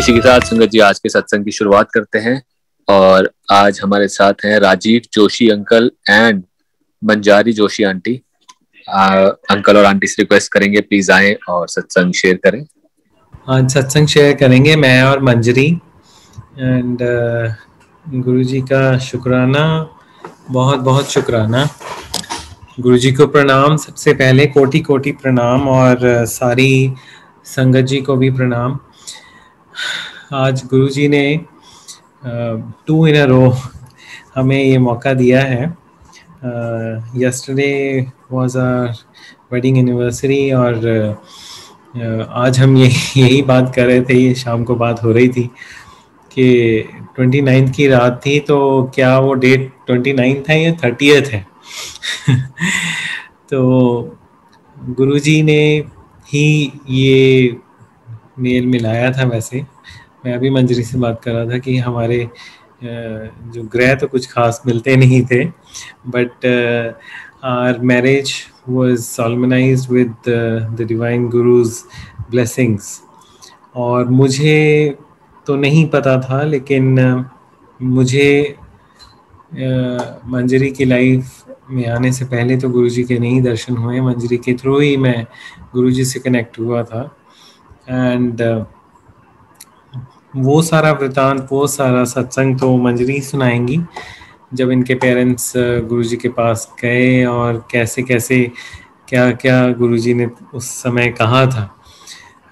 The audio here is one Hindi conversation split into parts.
इसी के साथ संगत जी आज के सत्संग की शुरुआत करते हैं। और आज हमारे साथ हैं Rajiv Joshi uncle and Manjari Joshi aunty. Uncle और आंटी से रिक्वेस्ट करेंगे प्लीज आए और सत्संग शेयर करें। आज सत्संग शेयर करेंगे मैं और मंजरी। एंड गुरुजी का शुक्राना, बहुत बहुत शुक्राना। गुरुजी को प्रणाम, सबसे पहले कोटि कोटि प्रणाम, और सारी संगत जी को भी प्रणाम। आज गुरुजी ने 2 in a row हमें ये मौका दिया है। Yesterday was our wedding anniversary, और आज हम यही बात कर रहे थे, ये शाम को बात हो रही थी कि 29 की रात थी, तो क्या वो डेट 29 है या 30th है? तो गुरुजी ने ही ये मेल मिलाया था। वैसे मैं अभी मंजरी से बात कर रहा था कि हमारे जो ग्रह तो कुछ खास मिलते नहीं थे, but our marriage was solemnized with the divine guru's blessings। और मुझे तो नहीं पता था, लेकिन मुझे मंजरी की लाइफ में आने से पहले तो गुरुजी के नहीं दर्शन हुए। मंजरी के थ्रू ही मैं गुरुजी से कनेक्ट हुआ था। एंड वो सारा वृतांत, वो सारा सत्संग तो मंजरी सुनाएंगी, जब इनके पेरेंट्स गुरुजी के पास गए और कैसे कैसे क्या क्या गुरुजी ने उस समय कहा था।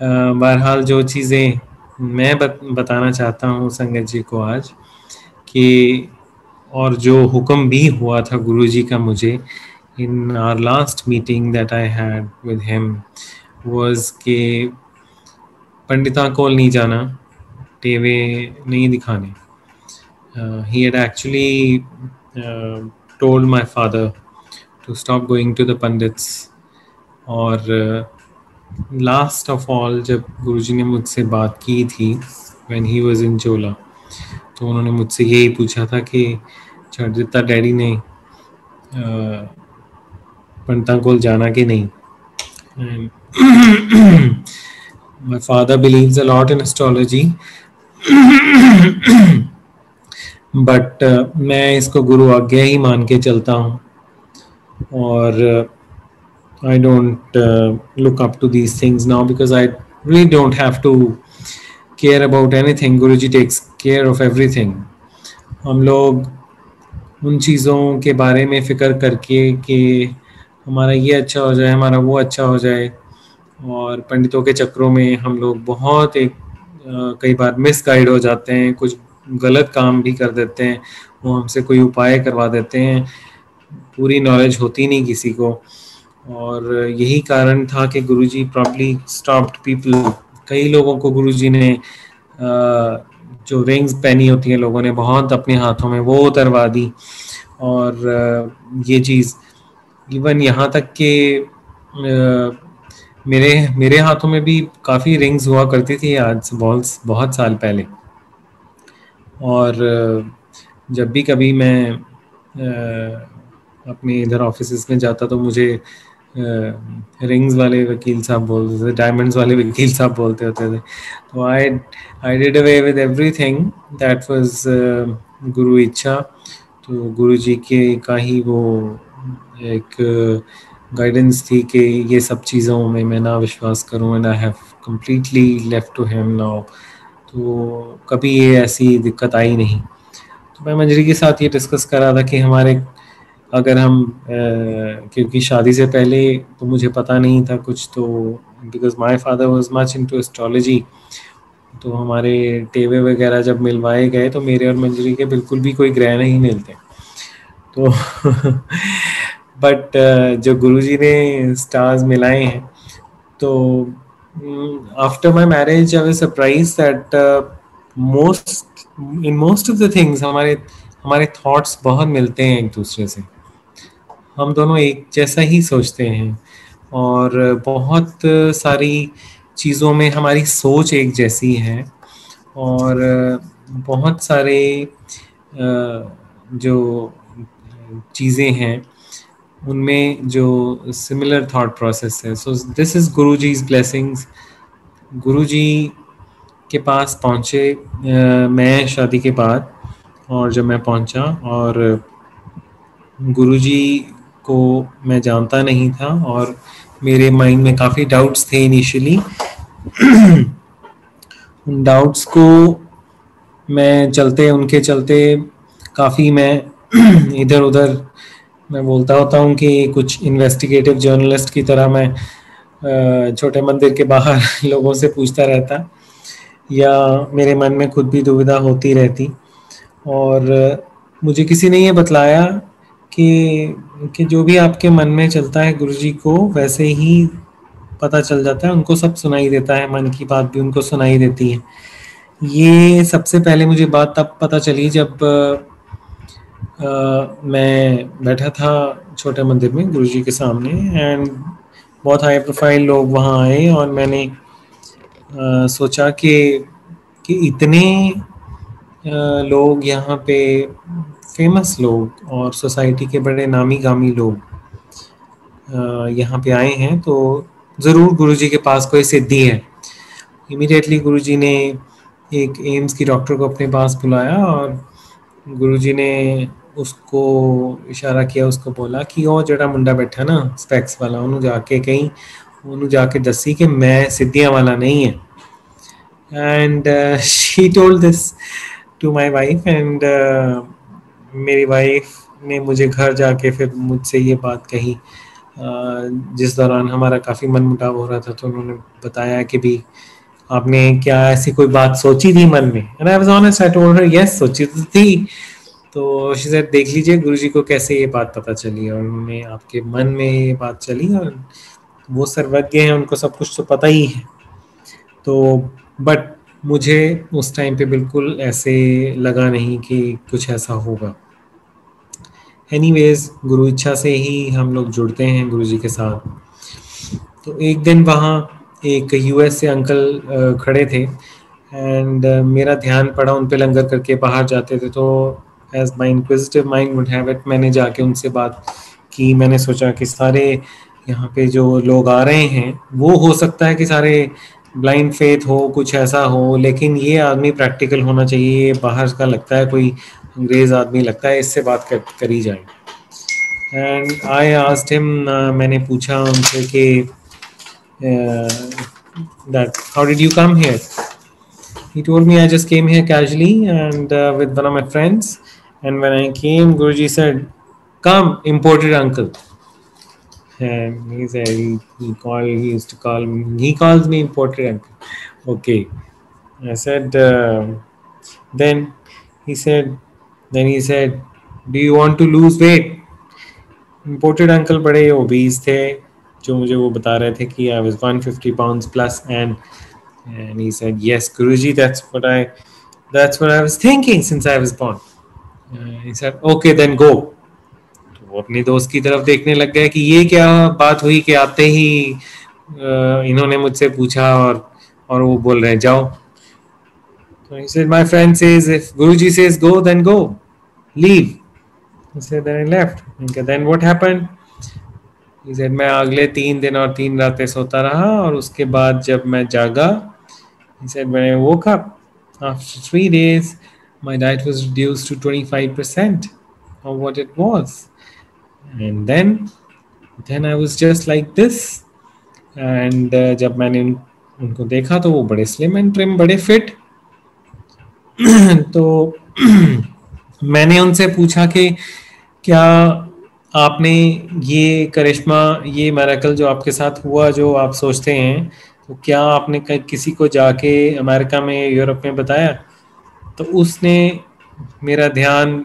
बहरहाल जो चीज़ें मैं बताना चाहता हूँ संगत जी को आज, कि और जो हुक्म भी हुआ था गुरुजी का मुझे in our last meeting that I had with him was कि पंडिता कोल नहीं जाना, टेवे नहीं दिखाने। He had actually told my father to stop going to the pandits। और लास्ट ऑफ ऑल जब गुरुजी ने मुझसे बात की थी when he was in Jola, तो उन्होंने मुझसे यही पूछा था कि छड़ दिता डैडी ने पंडिता कोल जाना कि नहीं। My father believes a lot in astrology, but मैं इसको गुरु आज्ञा ही मान के चलता हूँ, और I don't look up to these things now because I really don't have to care about anything. Guruji takes care of everything। हम लोग उन चीज़ों के बारे में फ़िक्र करके कि हमारा ये अच्छा हो जाए, हमारा वो अच्छा हो जाए, और पंडितों के चक्रों में हम लोग बहुत कई बार मिसगाइड हो जाते हैं, कुछ गलत काम भी कर देते हैं। वो हमसे कोई उपाय करवा देते हैं, पूरी नॉलेज होती नहीं किसी को। और यही कारण था कि गुरुजी प्रॉब्ली स्टॉप्ड पीपल। कई लोगों को गुरुजी ने जो रिंग्स पहनी होती हैं लोगों ने बहुत अपने हाथों में वो उतरवा दी। और ये चीज़ इवन यहाँ तक कि मेरे हाथों में भी काफ़ी रिंग्स हुआ करती थी आज बहुत साल पहले। और जब भी कभी मैं अपने इधर ऑफिस में जाता तो मुझे रिंग्स वाले वकील साहब बोलते थे, डायमंड्स वाले वकील साहब बोलते होते थे। तो I did away with everything that was गुरु इच्छा। तो गुरु जी के का ही वो एक गाइडेंस थी कि ये सब चीज़ों में मैं ना विश्वास करूं, and I have completely left to him now. तो कभी ये ऐसी दिक्कत आई नहीं। तो मैं मंजरी के साथ ये डिस्कस कर रहा था कि हमारे अगर हम क्योंकि शादी से पहले तो मुझे पता नहीं था कुछ, तो because my father was much into astrology, तो हमारे टेवे वगैरह जब मिलवाए गए तो मेरे और मंजरी के बिल्कुल भी कोई ग्रह नहीं मिलते। तो बट जो गुरुजी ने स्टार्स मिलाए हैं, तो after my marriage I was surprised that most of the things हमारे थॉट्स बहुत मिलते हैं एक दूसरे से। हम दोनों एक जैसा ही सोचते हैं, और बहुत सारी चीज़ों में हमारी सोच एक जैसी है, और बहुत सारे जो चीज़ें हैं उनमें जो सिमिलर थॉट प्रोसेस है। So this is Guruji's blessings. Guruji के पास पहुँचे मैं शादी के बाद, और जब मैं पहुँचा और गुरुजी को मैं जानता नहीं था और मेरे माइंड में काफ़ी डाउट्स थे इनिशियली। उन डाउट्स को उनके चलते काफ़ी मैं इधर उधर मैं बोलता होता हूँ कि कुछ इन्वेस्टिगेटिव जर्नलिस्ट की तरह मैं छोटे मंदिर के बाहर लोगों से पूछता रहता, या मेरे मन में खुद भी दुविधा होती रहती। और मुझे किसी ने ये बतलाया कि जो भी आपके मन में चलता है गुरुजी को वैसे ही पता चल जाता है, उनको सब सुनाई देता है, मन की बात भी उनको सुनाई देती है। ये सबसे पहले मुझे बात तब पता चली जब मैं बैठा था छोटे मंदिर में गुरुजी के सामने, एंड बहुत हाई प्रोफाइल लोग वहाँ आए, और मैंने सोचा कि इतने लोग यहाँ पे, फेमस लोग और सोसाइटी के बड़े नामी गामी लोग यहाँ पे आए हैं, तो ज़रूर गुरुजी के पास कोई सिद्धि है। इमीडिएटली गुरुजी ने एक एम्स की डॉक्टर को अपने पास बुलाया, और गुरुजी ने उसको इशारा किया, उसको बोला कि ओ जड़ा मुंडा बैठा ना स्पेक्स वाला, उन्होंने जाके दसी कि मैं सिद्धियां वाला नहीं है। And she told this to my wife, एंड मेरी वाइफ ने मुझे घर जाके फिर मुझसे ये बात कही, जिस दौरान हमारा काफ़ी मनमुटाव हो रहा था। तो उन्होंने बताया कि भी आपने क्या ऐसी कोई बात सोची थी मन में? And I was honest, I told her yes, सोची तो थी। तो शी सेड देख लीजिए गुरुजी को कैसे ये बात पता चली, और उन्होंने आपके मन में ये बात चली, और वो सर्वज्ञ हैं, उनको सब कुछ तो पता ही है। तो बट मुझे उस टाइम पे बिल्कुल ऐसे लगा नहीं कि कुछ ऐसा होगा। एनीवेज, गुरु इच्छा से ही हम लोग जुड़ते हैं गुरुजी के साथ। तो एक दिन वहाँ एक यूएस से अंकल खड़े थे, एंड मेरा ध्यान पड़ा उन पे, लंगर करके बाहर जाते थे। तो as my inquisitive mind would have it, मैंने जाके उनसे बात की। मैंने सोचा कि सारे यहाँ पे जो लोग आ रहे हैं वो हो सकता है कि सारे ब्लाइंड फेथ हो, कुछ ऐसा हो, लेकिन ये आदमी प्रैक्टिकल होना चाहिए। ये बाहर का लगता है कोई अंग्रेज आदमी लगता है, इससे बात करी जाए। एंड आई आस्क्ड हिम, मैंने पूछा उनसे कि that how did you come here? He told me I just came here casually and with one of my friends, and when I came, Guruji said, come, imported uncle. And he said he used to call me, he calls me imported uncle. Okay. I said then he said do you want to lose weight? Imported uncle बड़े obese थे, जो मुझे वो बता रहे थे कि I was 150 pounds plus, and he said yes Guruji, that's what I was thinking since I was born. He said okay then go. तो वो अपने दोस्त की तरफ देखने लग गए कि ये क्या बात हुई कि आते ही इन्होंने मुझसे पूछा और वो बोल रहे हैं जाओ। So he said my friend says if Guruji says go then go, leave. He said then I left. Okay, then what happened? He said मैं अगले 3 दिन और 3 रातें सोता रहा, और उसके बाद जब मैं जागा, he said when I woke up after 3 days my diet was reduced to 25% of what it was, and then I was just like this. And जब मैंने उनको देखा तो वो बड़े स्लिम एंड ट्रिम, बड़े फिट। तो मैंने उनसे पूछा कि क्या आपने ये करिश्मा, ये मिरेकल जो आपके साथ हुआ, जो आप सोचते हैं, तो क्या आपने किसी को जाके अमेरिका में, यूरोप में बताया? तो उसने मेरा ध्यान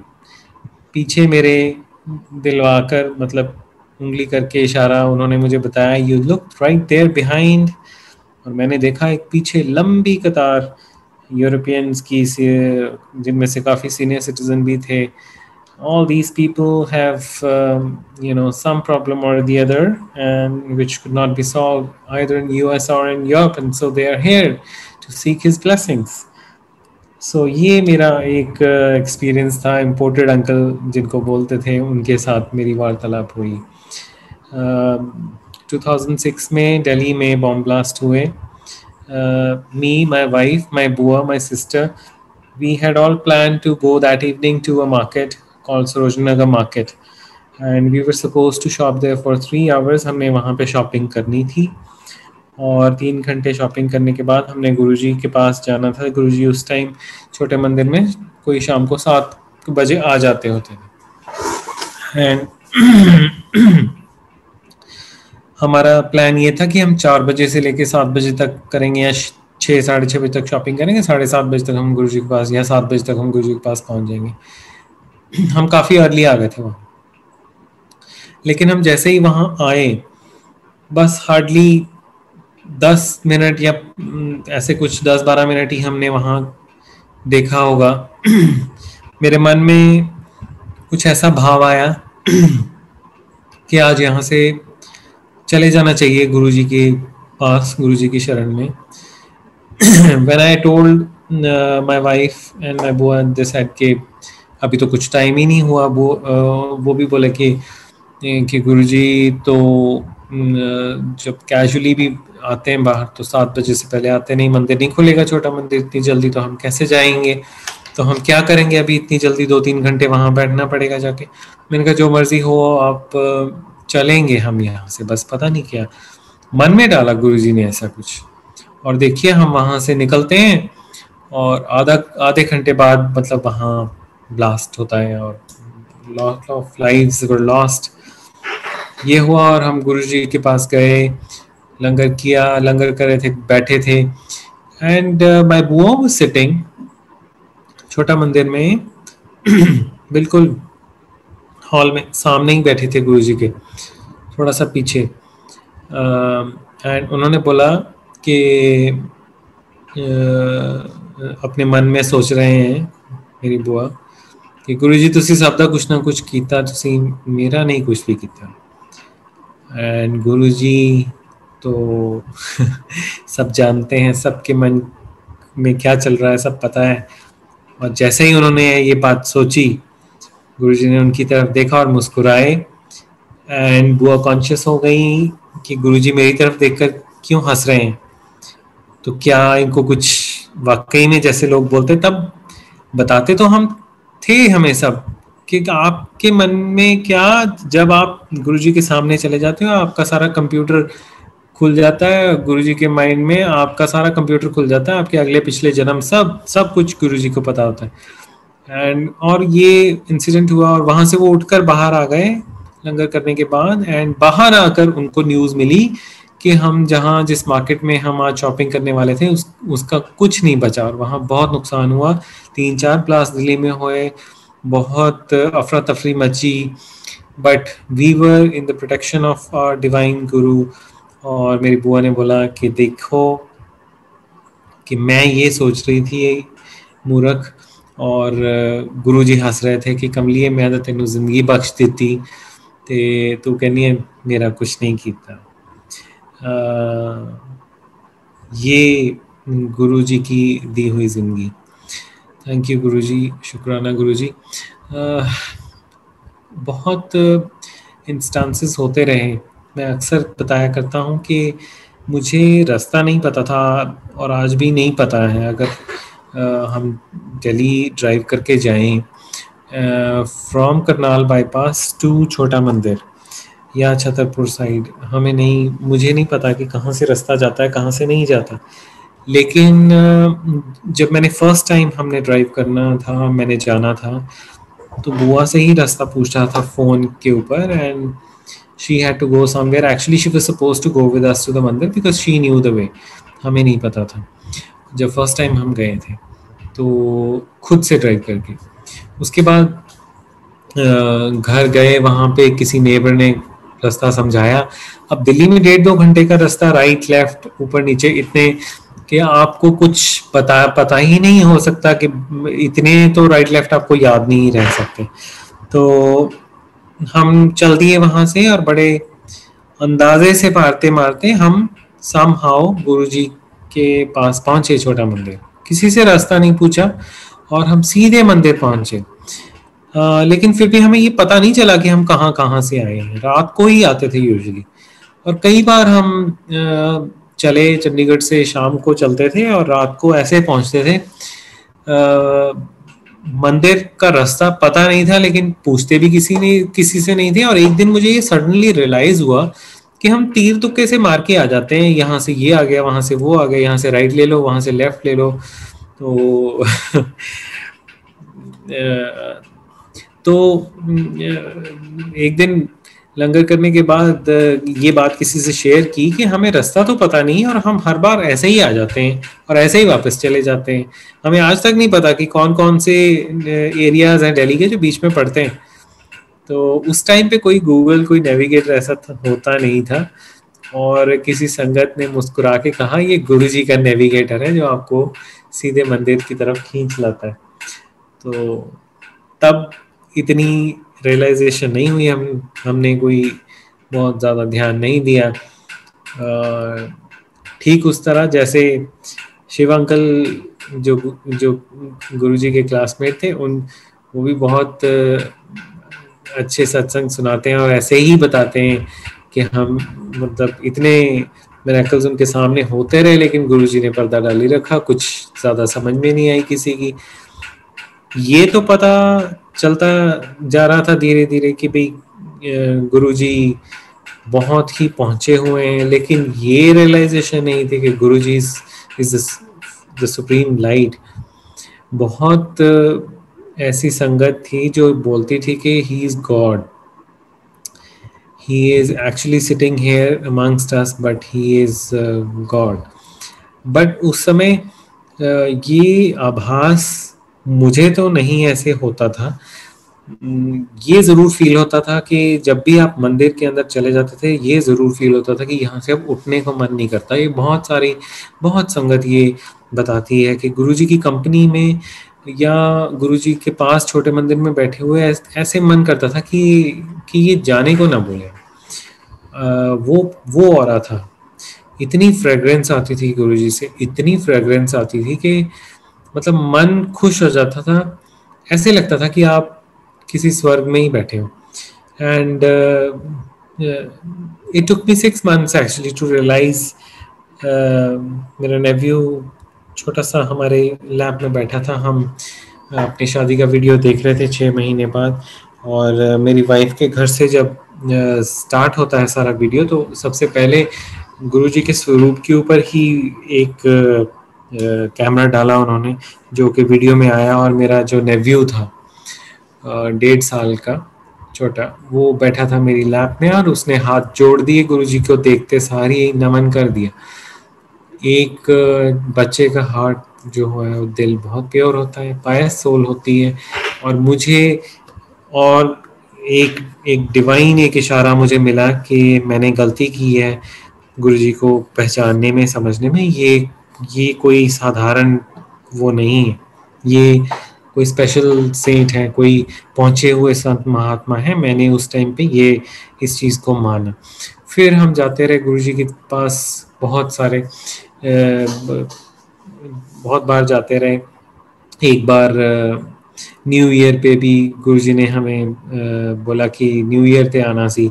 पीछे मेरे दिलवाकर, मतलब उंगली करके इशारा, उन्होंने मुझे बताया you look right there behind, और मैंने देखा एक पीछे लंबी कतार यूरोपियंस की, जिनमें से काफ़ी सीनियर सिटीजन भी थे। All these people have some problem or the other, and which could not be solved either in US or in Europe, and so they are here to seek his blessings. So ये मेरा एक एक्सपीरियंस था। इम्पोर्टेड अंकल जिनको बोलते थे, उनके साथ मेरी वार्तालाप हुई। 2006 में दिल्ली में बॉम्ब ब्लास्ट हुए, Me, my wife, my bua, my sister, we had all planned to go that evening to a market called Sarojinagar Market, and we were supposed to shop there for 3 hours. हमने वहाँ पे शॉपिंग करनी थी और 3 घंटे शॉपिंग करने के बाद हमने गुरुजी के पास जाना था. गुरुजी उस टाइम छोटे मंदिर में कोई शाम को 7 बजे आ जाते होते थे. एंड हमारा प्लान ये था कि हम 4 बजे से लेके 7 बजे तक करेंगे या 6 साढ़े 6 बजे तक शॉपिंग करेंगे. 7:30 बजे तक हम गुरुजी के पास या 7 बजे तक हम गुरुजी के पास पहुंच जाएंगे. हम काफ़ी अर्ली आ गए थे वहाँ. लेकिन हम जैसे ही वहाँ आए बस हार्डली 10 मिनट या ऐसे कुछ 10-12 मिनट ही हमने वहाँ देखा होगा. मेरे मन में कुछ ऐसा भाव आया कि आज यहाँ से चले जाना चाहिए गुरुजी के पास, गुरुजी की शरण में. When I told my wife and my bua this said कि अभी तो कुछ टाइम ही नहीं हुआ. वो भी बोले कि गुरुजी तो जब कैजुअली भी आते हैं बाहर तो 7 बजे से पहले आते नहीं, मंदिर नहीं खुलेगा छोटा मंदिर इतनी जल्दी, तो हम कैसे जाएंगे, तो हम क्या करेंगे अभी इतनी जल्दी, 2-3 घंटे वहाँ बैठना पड़ेगा जाके. मैंने कहा जो मर्जी हो आप चलेंगे हम यहाँ से. बस पता नहीं क्या मन में डाला गुरुजी ने ऐसा कुछ. और देखिए हम वहाँ से निकलते हैं और आधे घंटे बाद मतलब वहाँ ब्लास्ट होता है और lot of lives were lost. ये हुआ और हम गुरुजी के पास गए, लंगर किया, लंगर कर रहे थे, बैठे थे. एंड माय बुआ वाज सिटिंग छोटा मंदिर में बिल्कुल हॉल में सामने ही बैठे थे गुरुजी के, थोड़ा सा पीछे. एंड उन्होंने बोला कि अपने मन में सोच रहे हैं मेरी बुआ कि गुरुजी तुसी सब दा कुछ ना कुछ कीता, तुसी मेरा नहीं कुछ भी कीता. एंड गुरुजी तो सब जानते हैं, सबके मन में क्या चल रहा है सब पता है. और जैसे ही उन्होंने ये बात सोची गुरुजी ने उनकी तरफ देखा और मुस्कुराए. एंड बुआ कॉन्शियस हो गई कि गुरुजी मेरी तरफ देखकर क्यों हंस रहे हैं, तो क्या इनको कुछ वाकई में जैसे लोग बोलते तब बताते तो हम थे हमें सब कि आपके मन में क्या, जब आप गुरुजी के सामने चले जाते हो आपका सारा कंप्यूटर खुल जाता है, गुरुजी के माइंड में आपका सारा कंप्यूटर खुल जाता है, आपके अगले पिछले जन्म सब कुछ गुरुजी को पता होता है. एंड और ये इंसिडेंट हुआ और वहां से वो उठकर बाहर आ गए लंगर करने के बाद. एंड बाहर आकर उनको न्यूज़ मिली कि हम जिस मार्केट में हम आज शॉपिंग करने वाले थे उसका कुछ नहीं बचा और वहाँ बहुत नुकसान हुआ. 3-4 ब्लास्ट दिल्ली में हुए, बहुत अफरा तफरी मची. But we were in the protection of our divine guru. और मेरी बुआ ने बोला कि देखो कि मैं ये सोच रही थी मूर्ख, और गुरुजी हंस रहे थे कि कमलिए मैं तो तेनू जिंदगी बख्श देती ते तू कहनी है मेरा कुछ नहीं कीता. ये गुरुजी की दी हुई जिंदगी. थैंक यू गुरुजी, शुक्राना गुरुजी. बहुत इंस्टांसेस होते रहे. मैं अक्सर बताया करता हूँ कि मुझे रास्ता नहीं पता था और आज भी नहीं पता है. अगर हम दिल्ली ड्राइव करके जाएं फ्रॉम करनाल बाईपास टू छोटा मंदिर या छतरपुर साइड, मुझे नहीं पता कि कहाँ से रास्ता जाता है कहाँ से नहीं जाता. लेकिन जब मैंने फर्स्ट टाइम हमने ड्राइव करना था, मैंने जाना था, तो बुआ से ही रास्ता पूछ रहा था फ़ोन के ऊपर. And she had to go somewhere. Actually she was supposed to go with us to the मंदिर because she knew the way. हमें नहीं पता था जब फर्स्ट टाइम हम गए थे तो खुद से ड्राइव करके. उसके बाद घर गए, वहाँ पे किसी नेबर ने रास्ता समझाया. अब दिल्ली में 1.5-2 घंटे का रास्ता, राइट लेफ्ट ऊपर नीचे, इतने कि आपको कुछ पता ही नहीं हो सकता कि इतने तो राइट लेफ्ट आपको याद नहीं रह सकते. तो हम चल दिए वहां से और बड़े अंदाजे से मारते मारते हम समहाउ गुरुजी के पास पहुंचे छोटा मंदिर. किसी से रास्ता नहीं पूछा और हम सीधे मंदिर पहुंचे. लेकिन फिर भी हमें ये पता नहीं चला कि हम कहाँ से आए हैं. रात को ही आते थे यूजुअली. और कई बार हम चले, चंडीगढ़ से शाम को चलते थे और रात को ऐसे पहुंचते थे। मंदिर का रास्ता पता नहीं था, लेकिन पूछते भी किसी से नहीं थे। और एक दिन मुझे ये सडनली रियलाइज हुआ कि हम तीर तुक्के से मार के आ जाते हैं, यहाँ से ये आ गया, वहां से वो आ गया, यहाँ से राइट ले लो, वहां से लेफ्ट ले लो। तो तो एक दिन लंगर करने के बाद ये बात किसी से शेयर की कि हमें रास्ता तो पता नहीं और हम हर बार ऐसे ही आ जाते हैं और ऐसे ही वापस चले जाते हैं। हमें आज तक नहीं पता कि कौन कौन से एरियाज हैं दिल्ली के जो बीच में पड़ते हैं। तो उस टाइम पे कोई गूगल, कोई नेविगेटर ऐसा होता नहीं था। और किसी संगत ने मुस्कुरा के कहा, ये गुरुजी का नेविगेटर है जो आपको सीधे मंदिर की तरफ खींच लाता है। तो तब इतनी रियलाइजेशन नहीं हुई, हमने कोई बहुत ज़्यादा ध्यान नहीं दिया। ठीक उस तरह जैसे शिव अंकल जो जो गुरुजी के क्लासमेट थे, वो भी बहुत अच्छे सत्संग सुनाते हैं और ऐसे ही बताते हैं कि हम मतलब इतने मिरेकल्स उनके सामने होते रहे, लेकिन गुरुजी ने पर्दा डाल ही रखा, कुछ ज़्यादा समझ में नहीं आई किसी की। ये तो पता चलता जा रहा था धीरे धीरे कि भाई गुरुजी बहुत ही पहुंचे हुए हैं, लेकिन ये रियलाइजेशन नहीं थी कि गुरुजी इज द सुप्रीम लाइट। बहुत ऐसी संगत थी जो बोलती थी कि he is God, he is actually sitting here amongst us, but he is God. But उस समय ये आभास मुझे तो नहीं ऐसे होता था। ये ज़रूर फील होता था कि जब भी आप मंदिर के अंदर चले जाते थे, ये ज़रूर फील होता था कि यहाँ से अब उठने को मन नहीं करता। ये बहुत संगत ये बताती है कि गुरुजी की कंपनी में या गुरुजी के पास छोटे मंदिर में बैठे हुए ऐसे मन करता था कि ये जाने को ना बोले। वो हो रहा था। इतनी फ्रेग्रेंस आती थी गुरुजी से, इतनी फ्रेग्रेंस आती थी कि मतलब मन खुश हो जाता था। ऐसे लगता था कि आप किसी स्वर्ग में ही बैठे हो। And it took me 6 months actually to realise. मेरा नेव्यू छोटा सा हमारे लैब में बैठा था, हम अपनी शादी का वीडियो देख रहे थे 6 महीने बाद। और मेरी वाइफ के घर से जब स्टार्ट होता है सारा वीडियो, तो सबसे पहले गुरुजी के स्वरूप के ऊपर ही एक कैमरा डाला उन्होंने, जो कि वीडियो में आया। और मेरा जो नेव्यू था 1.5 साल का छोटा, वो बैठा था मेरी लैप में और उसने हाथ जोड़ दिए गुरुजी को देखते सार ही नमन कर दिया। एक बच्चे का हार्ट जो है वो दिल बहुत प्योर होता है, पायस सोल होती है। और मुझे और एक डिवाइन एक इशारा मुझे मिला कि मैंने गलती की है गुरुजी को पहचानने में, समझने में। ये कोई साधारण वो नहीं है, ये कोई स्पेशल सेंट है, कोई पहुंचे हुए संत महात्मा है। मैंने उस टाइम पे ये इस चीज़ को माना। फिर हम जाते रहे गुरुजी के पास, बहुत बार जाते रहे। एक बार न्यू ईयर पे भी गुरुजी ने हमें बोला कि न्यू ईयर ते आना सी।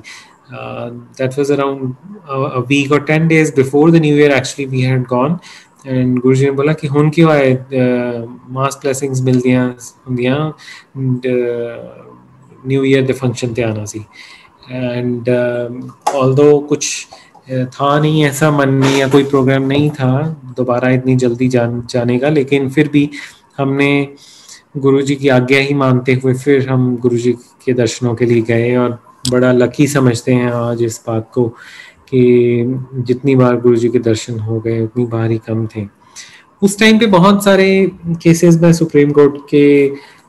That was around a week or 10 days before the new year actually we had gone। And गुरु जी ने बोला कि हुन क्यों आए, मास ब्लैसिंग्स मिलदियां हुंदियां न्यू ईयर दे फंक्शन ते आना सी। एंड ऑल्दो कुछ था नहीं ऐसा मन में, या कोई प्रोग्राम नहीं था दोबारा इतनी जल्दी जाने का, लेकिन फिर भी हमने गुरुजी की आज्ञा ही मानते हुए फिर हम गुरुजी के दर्शनों के लिए गए। और बड़ा लकी समझते हैं आज इस बात को कि जितनी बार गुरुजी के दर्शन हो गए उतनी बार ही कम थे। उस टाइम पे बहुत सारे केसेस में सुप्रीम कोर्ट के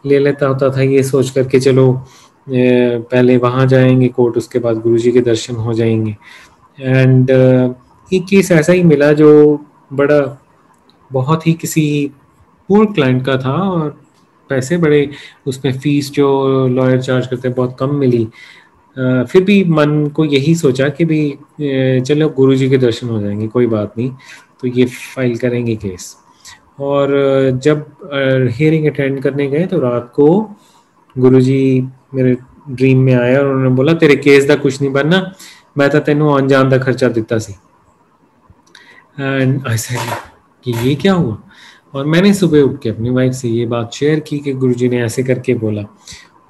ले लेता होता था, ये सोच करके चलो पहले वहाँ जाएंगे कोर्ट, उसके बाद गुरुजी के दर्शन हो जाएंगे। एंड एक केस ऐसा ही मिला जो बड़ा बहुत ही किसी पुअर क्लाइंट का था, और पैसे बड़े उसमें फीस जो लॉयर चार्ज करते हैं बहुत कम मिली। फिर भी मन को यही सोचा कि भी चलो गुरुजी के दर्शन हो जाएंगे, कोई बात नहीं, तो ये फाइल करेंगे केस। और जब हियरिंग अटेंड करने गए तो रात को गुरुजी मेरे ड्रीम में आया और उन्होंने बोला तेरे केस का कुछ नहीं बनना, मैं तो तेनों आन जान का खर्चा दिता सी। एंड आई सेड कि ये क्या हुआ। और मैंने सुबह उठ के अपनी वाइफ से ये बात शेयर की कि गुरुजी ने ऐसे करके बोला।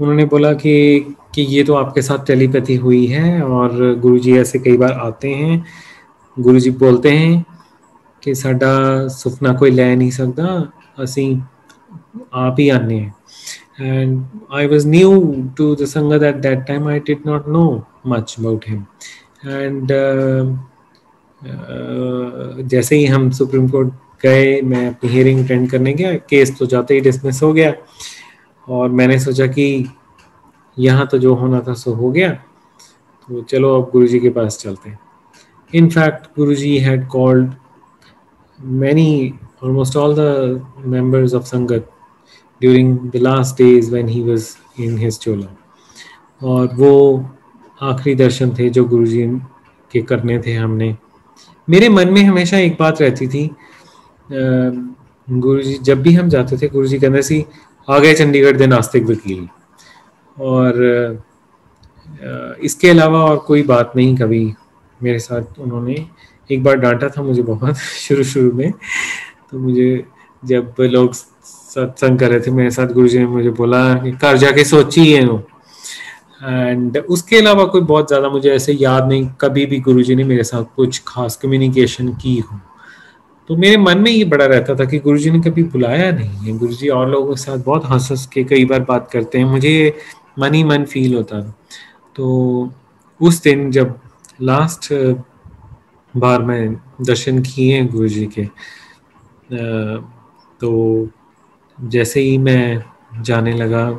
उन्होंने बोला कि ये तो आपके साथ टेलीपैथी हुई है और गुरुजी ऐसे कई बार आते हैं, गुरुजी बोलते हैं कि साडा सुपना कोई लै नहीं सकता, ਅਸੀਂ आप ही आने हैं। And I was new to the Sangat at that time. I did not know much about him. And जैसे ही हम सुप्रीम कोर्ट गए, मैं अपनी हियरिंग अटेंड करने गया, केस तो जाते ही डिसमिस हो गया। और मैंने सोचा कि यहाँ तो जो होना था सो हो गया, तो चलो अब गुरुजी के पास चलते हैं। In fact Guruji had called many, almost all the members of Sangat during the last days when he was in his chola. और वो आखिरी दर्शन थे जो गुरुजी के करने थे हमने। मेरे मन में हमेशा एक बात रहती थी, गुरुजी जब भी हम जाते थे गुरुजी कहते सी आ गए चंडीगढ़ के नास्तिक वकील। और इसके अलावा और कोई बात नहीं कभी मेरे साथ उन्होंने। एक बार डांटा था मुझे बहुत शुरू में, तो मुझे जब लोग सत्संग कर रहे थे मेरे साथ, गुरुजी ने मुझे बोला कि घर जाके सोची है नो। एंड उसके अलावा कोई बहुत ज़्यादा मुझे ऐसे याद नहीं कभी भी गुरुजी ने मेरे साथ कुछ खास कम्युनिकेशन की हो। तो मेरे मन में ये बड़ा रहता था कि गुरुजी ने कभी बुलाया नहीं है। गुरुजी और लोगों के साथ बहुत हंस के कई बार बात करते हैं, मुझे मन ही मन फील होता था। तो उस दिन जब लास्ट बार मैं दर्शन किए हैं गुरुजी के, तो जैसे ही मैं जाने लगा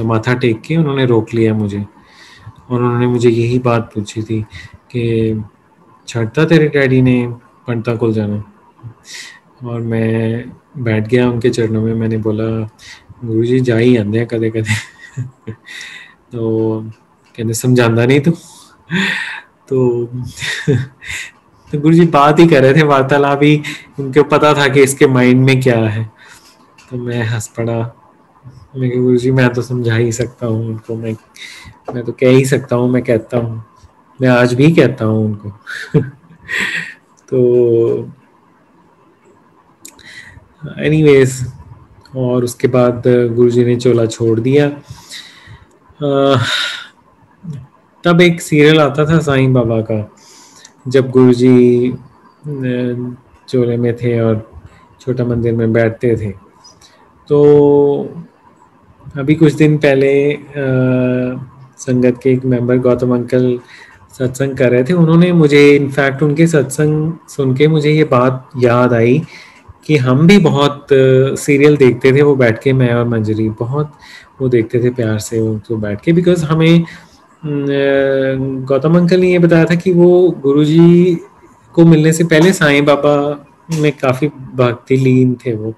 माथा टेक के, उन्होंने रोक लिया मुझे और उन्होंने मुझे यही बात पूछी थी कि छड़ता तेरे डैडी ने पंडिता को जाना। और मैं बैठ गया उनके चरणों में। मैंने बोला गुरुजी जा ही आंदे कदे कदे तो कहते समझांदा नहीं तू। तो तो गुरुजी बात ही कर रहे थे, वार्तालाप ही, उनको पता था कि इसके माइंड में क्या है। तो मैं हंस पड़ा। मैं गुरु जी मैं तो समझा ही सकता हूँ उनको, मैं तो कह ही सकता हूँ, मैं कहता हूँ, मैं आज भी कहता हूँ उनको। तो एनीवेज, और उसके बाद गुरुजी ने चोला छोड़ दिया। तब एक सीरियल आता था साईं बाबा का, जब गुरुजी चोले में थे और छोटा मंदिर में बैठते थे। तो अभी कुछ दिन पहले संगत के एक मेंबर गौतम अंकल सत्संग कर रहे थे। उन्होंने मुझे, इनफैक्ट उनके सत्संग सुन के मुझे ये बात याद आई कि हम भी बहुत सीरियल देखते थे वो बैठ के, मैं और मंजरी बहुत वो देखते थे प्यार से उनको बैठ के, बिकॉज हमें गौतम अंकल ने ये बताया था कि वो गुरुजी को मिलने से पहले साईं बाबा में काफ़ी भक्ति लीन थे वो।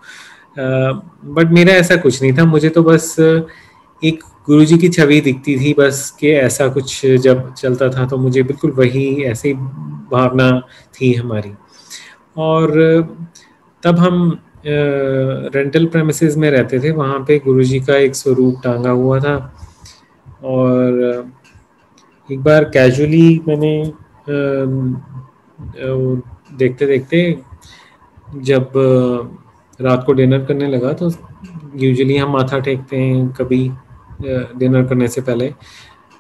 बट मेरा ऐसा कुछ नहीं था, मुझे तो बस एक गुरुजी की छवि दिखती थी बस, कि ऐसा कुछ जब चलता था तो मुझे बिल्कुल वही ऐसी भावना थी हमारी। और तब हम रेंटल प्रेमिसेस में रहते थे, वहाँ पे गुरुजी का एक स्वरूप टांगा हुआ था। और एक बार कैजुअली मैंने देखते देखते जब रात को डिनर करने लगा, तो यूजुअली हम माथा टेकते हैं कभी डिनर करने से पहले,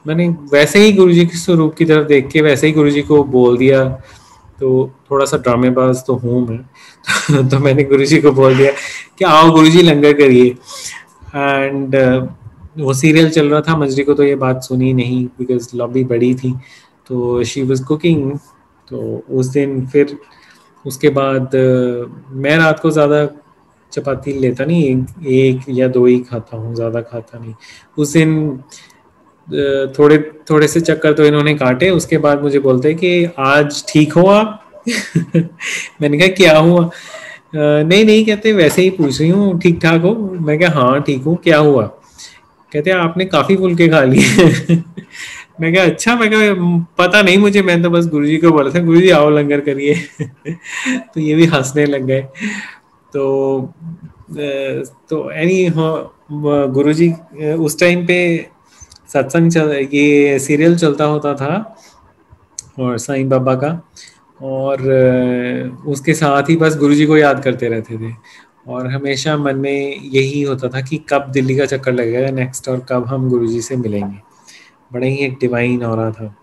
मैंने वैसे ही गुरुजी के स्वरूप की तरफ देख के वैसे ही गुरुजी को बोल दिया। तो थोड़ा सा ड्रामेबाज तो हूँ मैं तो मैंने गुरुजी को बोल दिया कि आओ गुरुजी लंगर करिए। एंड वो सीरियल चल रहा था, मंजरी को तो ये बात सुनी नहीं बिकॉज लॉबी बड़ी थी, तो शी वाज कुकिंग। तो उस दिन फिर उसके बाद मैं रात को ज़्यादा चपाती लेता नहीं, एक या दो ही खाता हूँ, ज़्यादा खाता नहीं। उस दिन थोड़े थोड़े से चक्कर तो इन्होंने काटे। उसके बाद मुझे बोलते कि आज ठीक हो आप मैंने कहा क्या हुआ? नहीं नहीं, कहते वैसे ही पूछ रही हूँ ठीक ठाक हो। मैं कहा हाँ ठीक हूँ, क्या हुआ? कहते आपने काफ़ी फुलके खा लिए मैं कहा अच्छा। मैं कहा पता नहीं मुझे, मैं तो बस गुरुजी को बोला था गुरुजी आओ लंगर करिए तो ये भी हंसने लग गए। तो एनी गुरुजी उस टाइम पे सत्संग ये सीरियल चलता होता था और साईं बाबा का, और उसके साथ ही बस गुरुजी को याद करते रहते थे, और हमेशा मन में यही होता था कि कब दिल्ली का चक्कर लगेगा नेक्स्ट, और कब हम गुरुजी से मिलेंगे। बड़ा ही एक डिवाइन ऑरा था।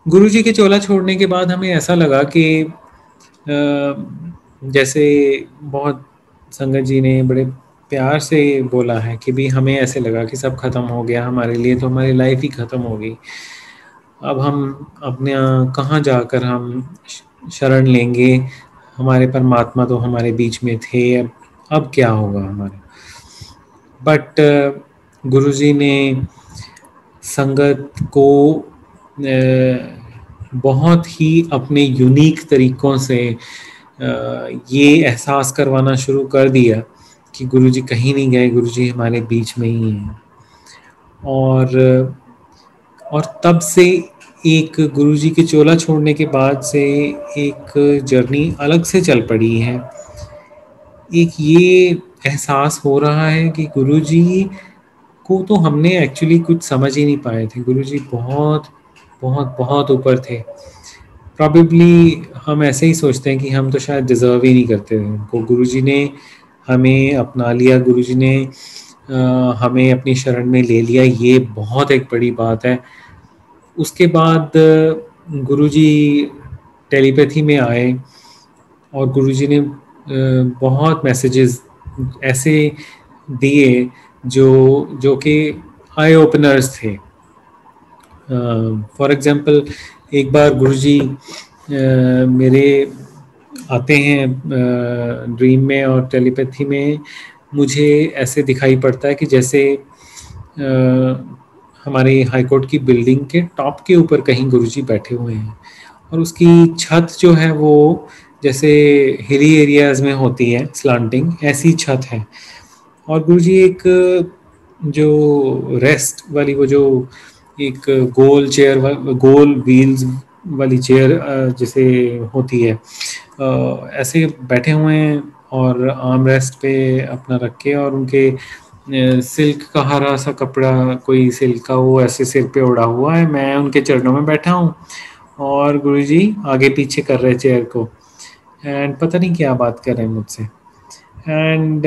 गुरुजी के चोला छोड़ने के बाद हमें ऐसा लगा कि जैसे बहुत संगत जी ने बड़े प्यार से बोला है कि भी हमें ऐसे लगा कि सब खत्म हो गया हमारे लिए, तो हमारी लाइफ ही खत्म हो गई। अब हम अपने कहाँ जाकर हम शरण लेंगे, हमारे परमात्मा तो हमारे बीच में थे, अब क्या होगा हमारा। बट गुरुजी ने संगत को बहुत ही अपने यूनिक तरीकों से ये एहसास करवाना शुरू कर दिया कि गुरुजी कहीं नहीं गए, गुरुजी हमारे बीच में ही हैं। और तब से एक गुरुजी के चोला छोड़ने के बाद से एक जर्नी अलग से चल पड़ी है। एक ये एहसास हो रहा है कि गुरुजी को तो हमने एक्चुअली कुछ समझ ही नहीं पाए थे। गुरुजी बहुत बहुत बहुत ऊपर थे। प्रॉबेबली हम ऐसे ही सोचते हैं कि हम तो शायद डिज़र्व ही नहीं करते थे उनको। गुरुजी ने हमें अपना लिया, गुरुजी ने हमें अपनी शरण में ले लिया, ये बहुत एक बड़ी बात है। उसके बाद गुरुजी टेलीपैथी में आए और गुरुजी ने बहुत मैसेजेस ऐसे दिए जो कि आई ओपनर्स थे। फॉर एग्जांपल एक बार गुरुजी मेरे आते हैं ड्रीम में और टेलीपैथी में, मुझे ऐसे दिखाई पड़ता है कि जैसे हमारे हाई कोर्ट की बिल्डिंग के टॉप के ऊपर कहीं गुरुजी बैठे हुए हैं, और उसकी छत जो है वो जैसे हिली एरियाज में होती है स्लांटिंग, ऐसी छत है। और गुरुजी एक जो रेस्ट वाली वो जो एक गोल चेयर, गोल व्हील्स वाली चेयर जैसे होती है, ऐसे बैठे हुए हैं और आर्म रेस्ट पे अपना रख के, और उनके सिल्क का हरा सा कपड़ा, कोई सिल्क का, वो ऐसे सिर पे ओढ़ा हुआ है। मैं उनके चरणों में बैठा हूँ और गुरुजी आगे पीछे कर रहे चेयर को, एंड पता नहीं क्या बात कर रहे हैं मुझसे। एंड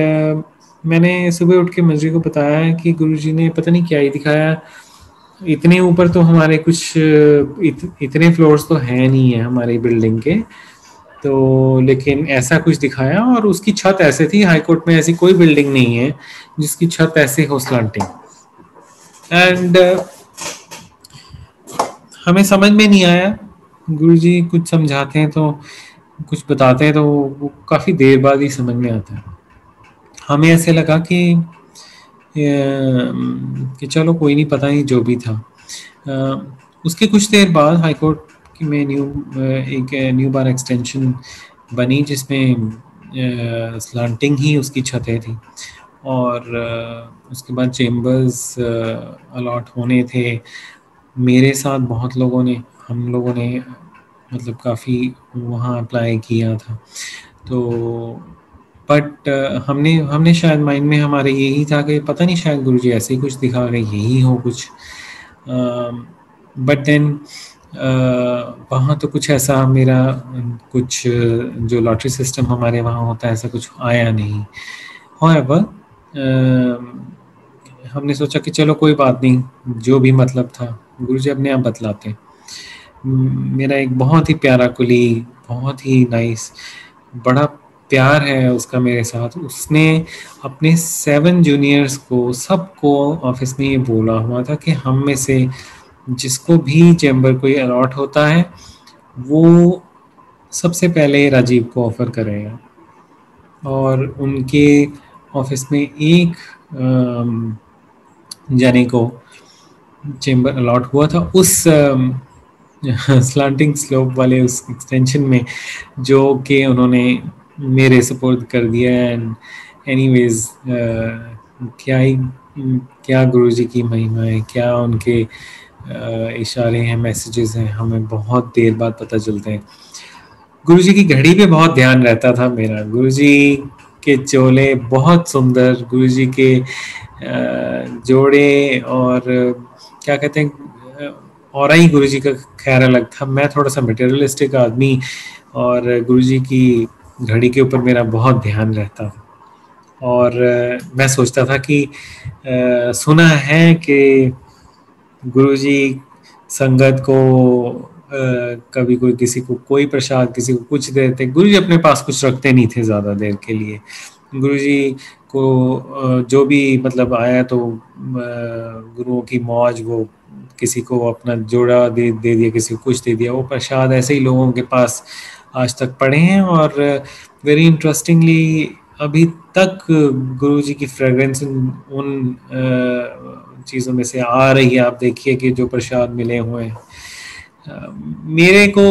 मैंने सुबह उठ के मंजरी को बताया कि गुरुजी ने पता नहीं क्या ही दिखाया। इतने ऊपर तो हमारे कुछ इतने फ्लोर्स तो हैं नहीं है हमारी बिल्डिंग के, तो लेकिन ऐसा कुछ दिखाया, और उसकी छत ऐसे थी। हाई कोर्ट में ऐसी कोई बिल्डिंग नहीं है जिसकी छत ऐसे हो स्लांटिंग। एंड हमें समझ में नहीं आया। गुरुजी कुछ समझाते हैं तो, कुछ बताते हैं तो वो काफ़ी देर बाद ही समझ में आता है। हमें ऐसे लगा कि चलो कोई नहीं, पता नहीं जो भी था। उसके कुछ देर बाद हाई कोर्ट में एक न्यू बार एक्सटेंशन बनी जिसमें स्लांटिंग ही उसकी छतें थी, और उसके बाद चेम्बर्स अलॉट होने थे। मेरे साथ बहुत लोगों ने, हम लोगों ने मतलब काफ़ी वहाँ अप्लाई किया था। तो बट हमने शायद माइंड में हमारे यही था कि पता नहीं शायद गुरुजी ऐसे ही कुछ दिखा रहे, यही हो कुछ। बट देन वहाँ तो कुछ ऐसा मेरा कुछ जो लॉटरी सिस्टम हमारे वहाँ होता है ऐसा कुछ आया नहीं। However, हमने सोचा कि चलो कोई बात नहीं, जो भी मतलब था गुरुजी अपने आप बतलाते। मेरा एक बहुत ही प्यारा कुलीग, बहुत ही नाइस, बड़ा प्यार है उसका मेरे साथ। उसने अपने 7 जूनियर्स को सबको ऑफिस में ये बोला हुआ था कि हम में से जिसको भी चैम्बर कोई अलॉट होता है वो सबसे पहले राजीव को ऑफर करेगा। और उनके ऑफिस में एक जाने को चैम्बर अलॉट हुआ था उस स्लांटिंग स्लोप वाले उस एक्सटेंशन में, जो कि उन्होंने मेरे सपोर्ट कर दिया। एंड एनीवेज क्या गुरुजी की महिमा है, क्या उनके इशारे हैं, मैसेजेस हैं, हमें बहुत देर बाद पता चलते हैं। गुरुजी की घड़ी पे बहुत ध्यान रहता था मेरा। गुरुजी के चोले बहुत सुंदर, गुरुजी के जोड़े, और क्या कहते हैं, और ही गुरुजी का खैर अलग था। मैं थोड़ा सा मटेरियलिस्टिक आदमी, और गुरुजी की घड़ी के ऊपर मेरा बहुत ध्यान रहता था। और मैं सोचता था कि सुना है कि गुरुजी संगत को कभी कोई किसी को कोई प्रसाद, किसी को कुछ देते। गुरुजी अपने पास कुछ रखते नहीं थे ज़्यादा देर के लिए। गुरुजी को जो भी मतलब आया तो गुरुओं की मौज, वो किसी को अपना जोड़ा दे दिया, किसी को कुछ दे दिया। वो प्रसाद ऐसे ही लोगों के पास आज तक पड़े हैं। और वेरी इंटरेस्टिंगली अभी तक गुरुजी की फ्रेग्रेंस उन चीज़ों में से आ रही है। आप देखिए कि जो प्रसाद मिले हुए हैं मेरे को,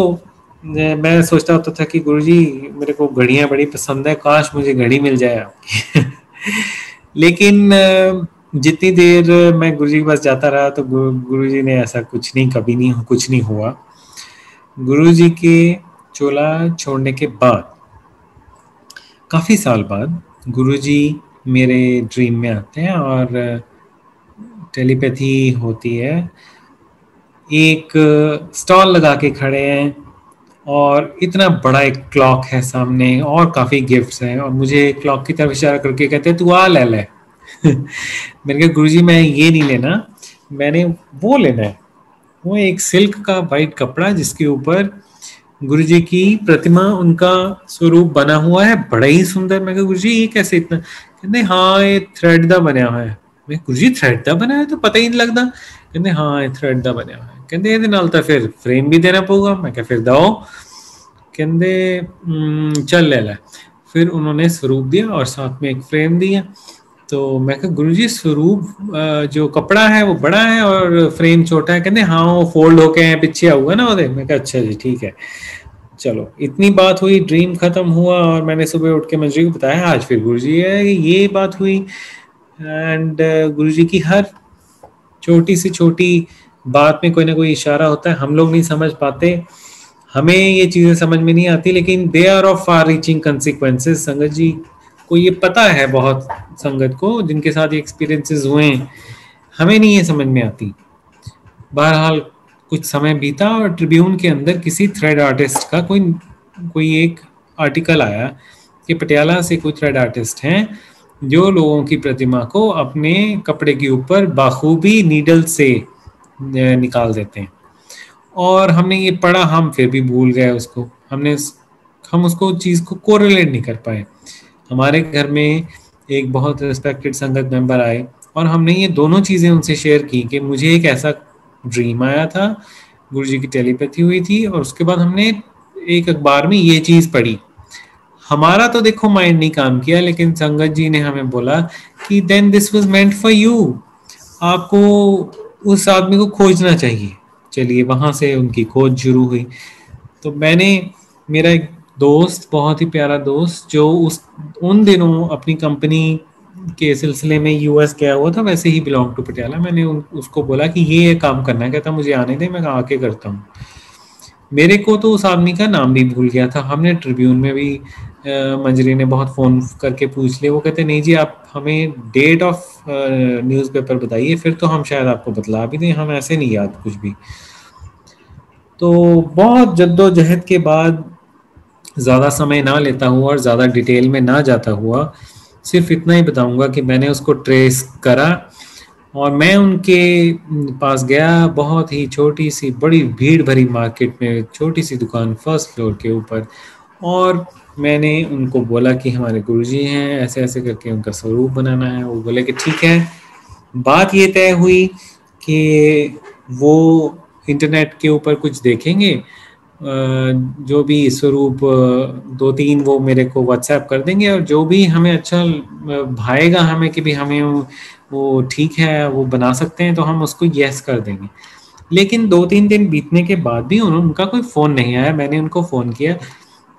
मैं सोचता होता था कि गुरुजी मेरे को घड़ियां बड़ी पसंद है, काश मुझे घड़ी मिल जाए आपकी। लेकिन जितनी देर मैं गुरुजी के पास जाता रहा तो गुरुजी ने ऐसा कुछ नहीं, कभी नहीं, कुछ नहीं हुआ। गुरुजी के चोला छोड़ने के बाद काफ़ी साल बाद गुरुजी मेरे ड्रीम में आते हैं और टेलीपैथी होती है। एक स्टॉल लगा के खड़े हैं और इतना बड़ा एक क्लॉक है सामने और काफ़ी गिफ्ट्स हैं, और मुझे क्लॉक की तरफ इशारा करके कहते हैं तू आ ले ले। मैंने कहा गुरुजी मैं ये नहीं लेना, मैंने वो लेना है। वो एक सिल्क का वाइट कपड़ा जिसके ऊपर गुरुजी की प्रतिमा, उनका स्वरूप बना हुआ है, बड़ा ही सुंदर। मैं कहा गुरुजी ये कैसे इतना? कहते हाँ ये थ्रेड दा बना हुआ है। मैं गुरुजी थ्रेड दा बना है तो पता ही नहीं लगता। कहते हाँ ये थ्रेड दा बना हुआ है। कहते ਇਹਦੇ ਨਾਲ ਤਾਂ ਫਿਰ फ्रेम भी देना पड़ेगा। मैं क्या फिर दो? कहते चल ले ला। फिर उन्होंने स्वरूप दिया और साथ में एक फ्रेम दिया। तो मैं कहा गुरुजी स्वरूप जो कपड़ा है वो बड़ा है और फ्रेम छोटा है। कहते हाँ वो फोल्ड होके पीछे आऊगा ना वो। मैं कहा अच्छा जी ठीक है। चलो इतनी बात हुई, ड्रीम खत्म हुआ और मैंने सुबह उठ के मंजरी को बताया आज फिर गुरुजी है ये बात हुई। एंड गुरुजी की हर छोटी से छोटी बात में कोई ना कोई इशारा होता है, हम लोग नहीं समझ पाते, हमें ये चीजें समझ में नहीं आती, लेकिन they are of far reaching consequences. संगत जी को ये पता है, बहुत संगत को जिनके साथ ये एक्सपीरियंसेस हुए हैं, हमें नहीं ये समझ में आती। बहरहाल कुछ समय बीता और ट्रिब्यून के अंदर किसी थ्रेड आर्टिस्ट का कोई एक आर्टिकल आया कि पटियाला से कोई थ्रेड आर्टिस्ट हैं जो लोगों की प्रतिमा को अपने कपड़े के ऊपर बाखूबी नीडल से निकाल देते हैं। और हमने ये पढ़ा, हम फिर भी भूल गए उसको। हम उसको चीज़ को कोरिलेट नहीं कर पाए। हमारे घर में एक बहुत रिस्पेक्टेड संगत मेंबर आए और हमने ये दोनों चीज़ें उनसे शेयर की कि मुझे एक ऐसा ड्रीम आया था, गुरुजी की टेलीपैथी हुई थी, और उसके बाद हमने एक अखबार में ये चीज़ पढ़ी। हमारा तो देखो माइंड नहीं काम किया, लेकिन संगत जी ने हमें बोला कि then this was meant for you, आपको उस आदमी को खोजना चाहिए। चलिए वहाँ से उनकी खोज शुरू हुई। तो मेरा एक दोस्त, बहुत ही प्यारा दोस्त, जो उन दिनों अपनी कंपनी के सिलसिले में यूएस गया हुआ था, वैसे ही बिलोंग टू पटियाला, मैंने उसको बोला कि ये काम करना है। कहता मुझे आने दे, मैं आके करता हूँ। मेरे को तो उस आदमी का नाम भी भूल गया था। हमने ट्रिब्यून में भी मंजरी ने बहुत फ़ोन करके पूछ लिया। वो कहते नहीं जी आप हमें डेट ऑफ न्यूज़पेपर बताइए, फिर तो हम शायद आपको बतला भी दें, हम ऐसे नहीं याद कुछ भी। तो बहुत जद्दोजहद के बाद, ज़्यादा समय ना लेता हुआ और ज़्यादा डिटेल में ना जाता हुआ, सिर्फ इतना ही बताऊंगा कि मैंने उसको ट्रेस करा और मैं उनके पास गया। बहुत ही छोटी सी, बड़ी भीड़ भरी मार्केट में छोटी सी दुकान, फर्स्ट फ्लोर के ऊपर। और मैंने उनको बोला कि हमारे गुरुजी हैं, ऐसे ऐसे करके उनका स्वरूप बनाना है। वो बोले कि ठीक है। बात ये तय हुई कि वो इंटरनेट के ऊपर कुछ देखेंगे, जो भी स्वरूप 2-3 वो मेरे को व्हाट्सएप कर देंगे, और जो भी हमें अच्छा भाएगा हमें कि भी हमें वो ठीक है, वो बना सकते हैं, तो हम उसको यस कर देंगे। लेकिन 2-3 दिन बीतने के बाद भी उनका कोई फ़ोन नहीं आया। मैंने उनको फ़ोन किया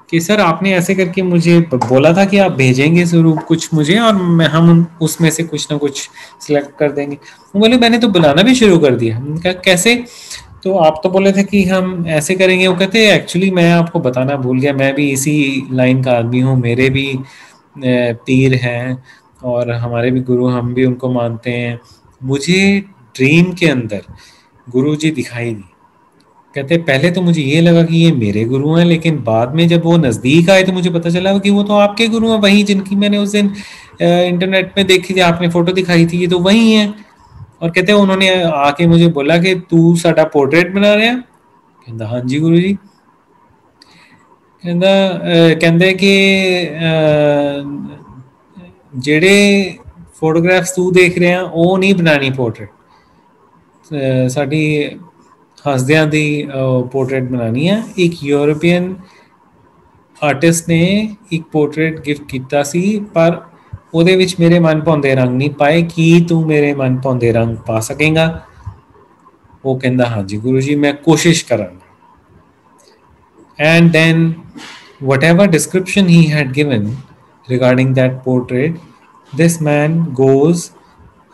कि सर आपने ऐसे करके मुझे बोला था कि आप भेजेंगे स्वरूप कुछ मुझे, और हम उसमें से कुछ ना कुछ सिलेक्ट कर देंगे। वो बोले मैंने तो बुलाना भी शुरू कर दिया। उनका कैसे? तो आप तो बोले थे कि हम ऐसे करेंगे। वो कहते एक्चुअली मैं आपको बताना भूल गया, मैं भी इसी लाइन का आदमी हूँ, मेरे भी पीर हैं और हमारे भी गुरु, हम भी उनको मानते हैं। मुझे ड्रीम के अंदर गुरु जी दिखाई दी कहते पहले तो मुझे ये लगा कि ये मेरे गुरु हैं, लेकिन बाद में जब वो नज़दीक आए तो मुझे पता चला कि वो तो आपके गुरु हैं, वही जिनकी मैंने उस दिन इंटरनेट पे देखी थी, आपने फोटो दिखाई थी, ये तो वही हैं। और कहते उन्होंने आके मुझे बोला कि तू साडा पोर्ट्रेट बना रहा है। कहता हाँ जी गुरु जी। कहता कहते कि ਜਿਹੜੇ फोटोग्राफ्स तू देख रहे हैं ਉਹ नहीं बनानी पोर्ट्रेट, ਸਾਡੀ ਹੱਸਦਿਆਂ ਦੀ पोर्ट्रेट बनानी है। एक यूरोपियन आर्टिस्ट ने एक पोर्ट्रेट गिफ्ट किया सी, पर ਉਹਦੇ ਵਿੱਚ ਮੇਰੇ ਮਨ ਭਾਉਂਦੇ ਰੰਗ ਨਹੀਂ ਪਾਏ, ਕੀ ਤੂੰ ਮੇਰੇ ਮਨ ਭਾਉਂਦੇ ਰੰਗ ਪਾ ਸਕੇਗਾ? ਉਹ ਕਹਿੰਦਾ हाँ जी गुरु जी मैं कोशिश करांगा। And then whatever description he had given regarding that portrait, this man goes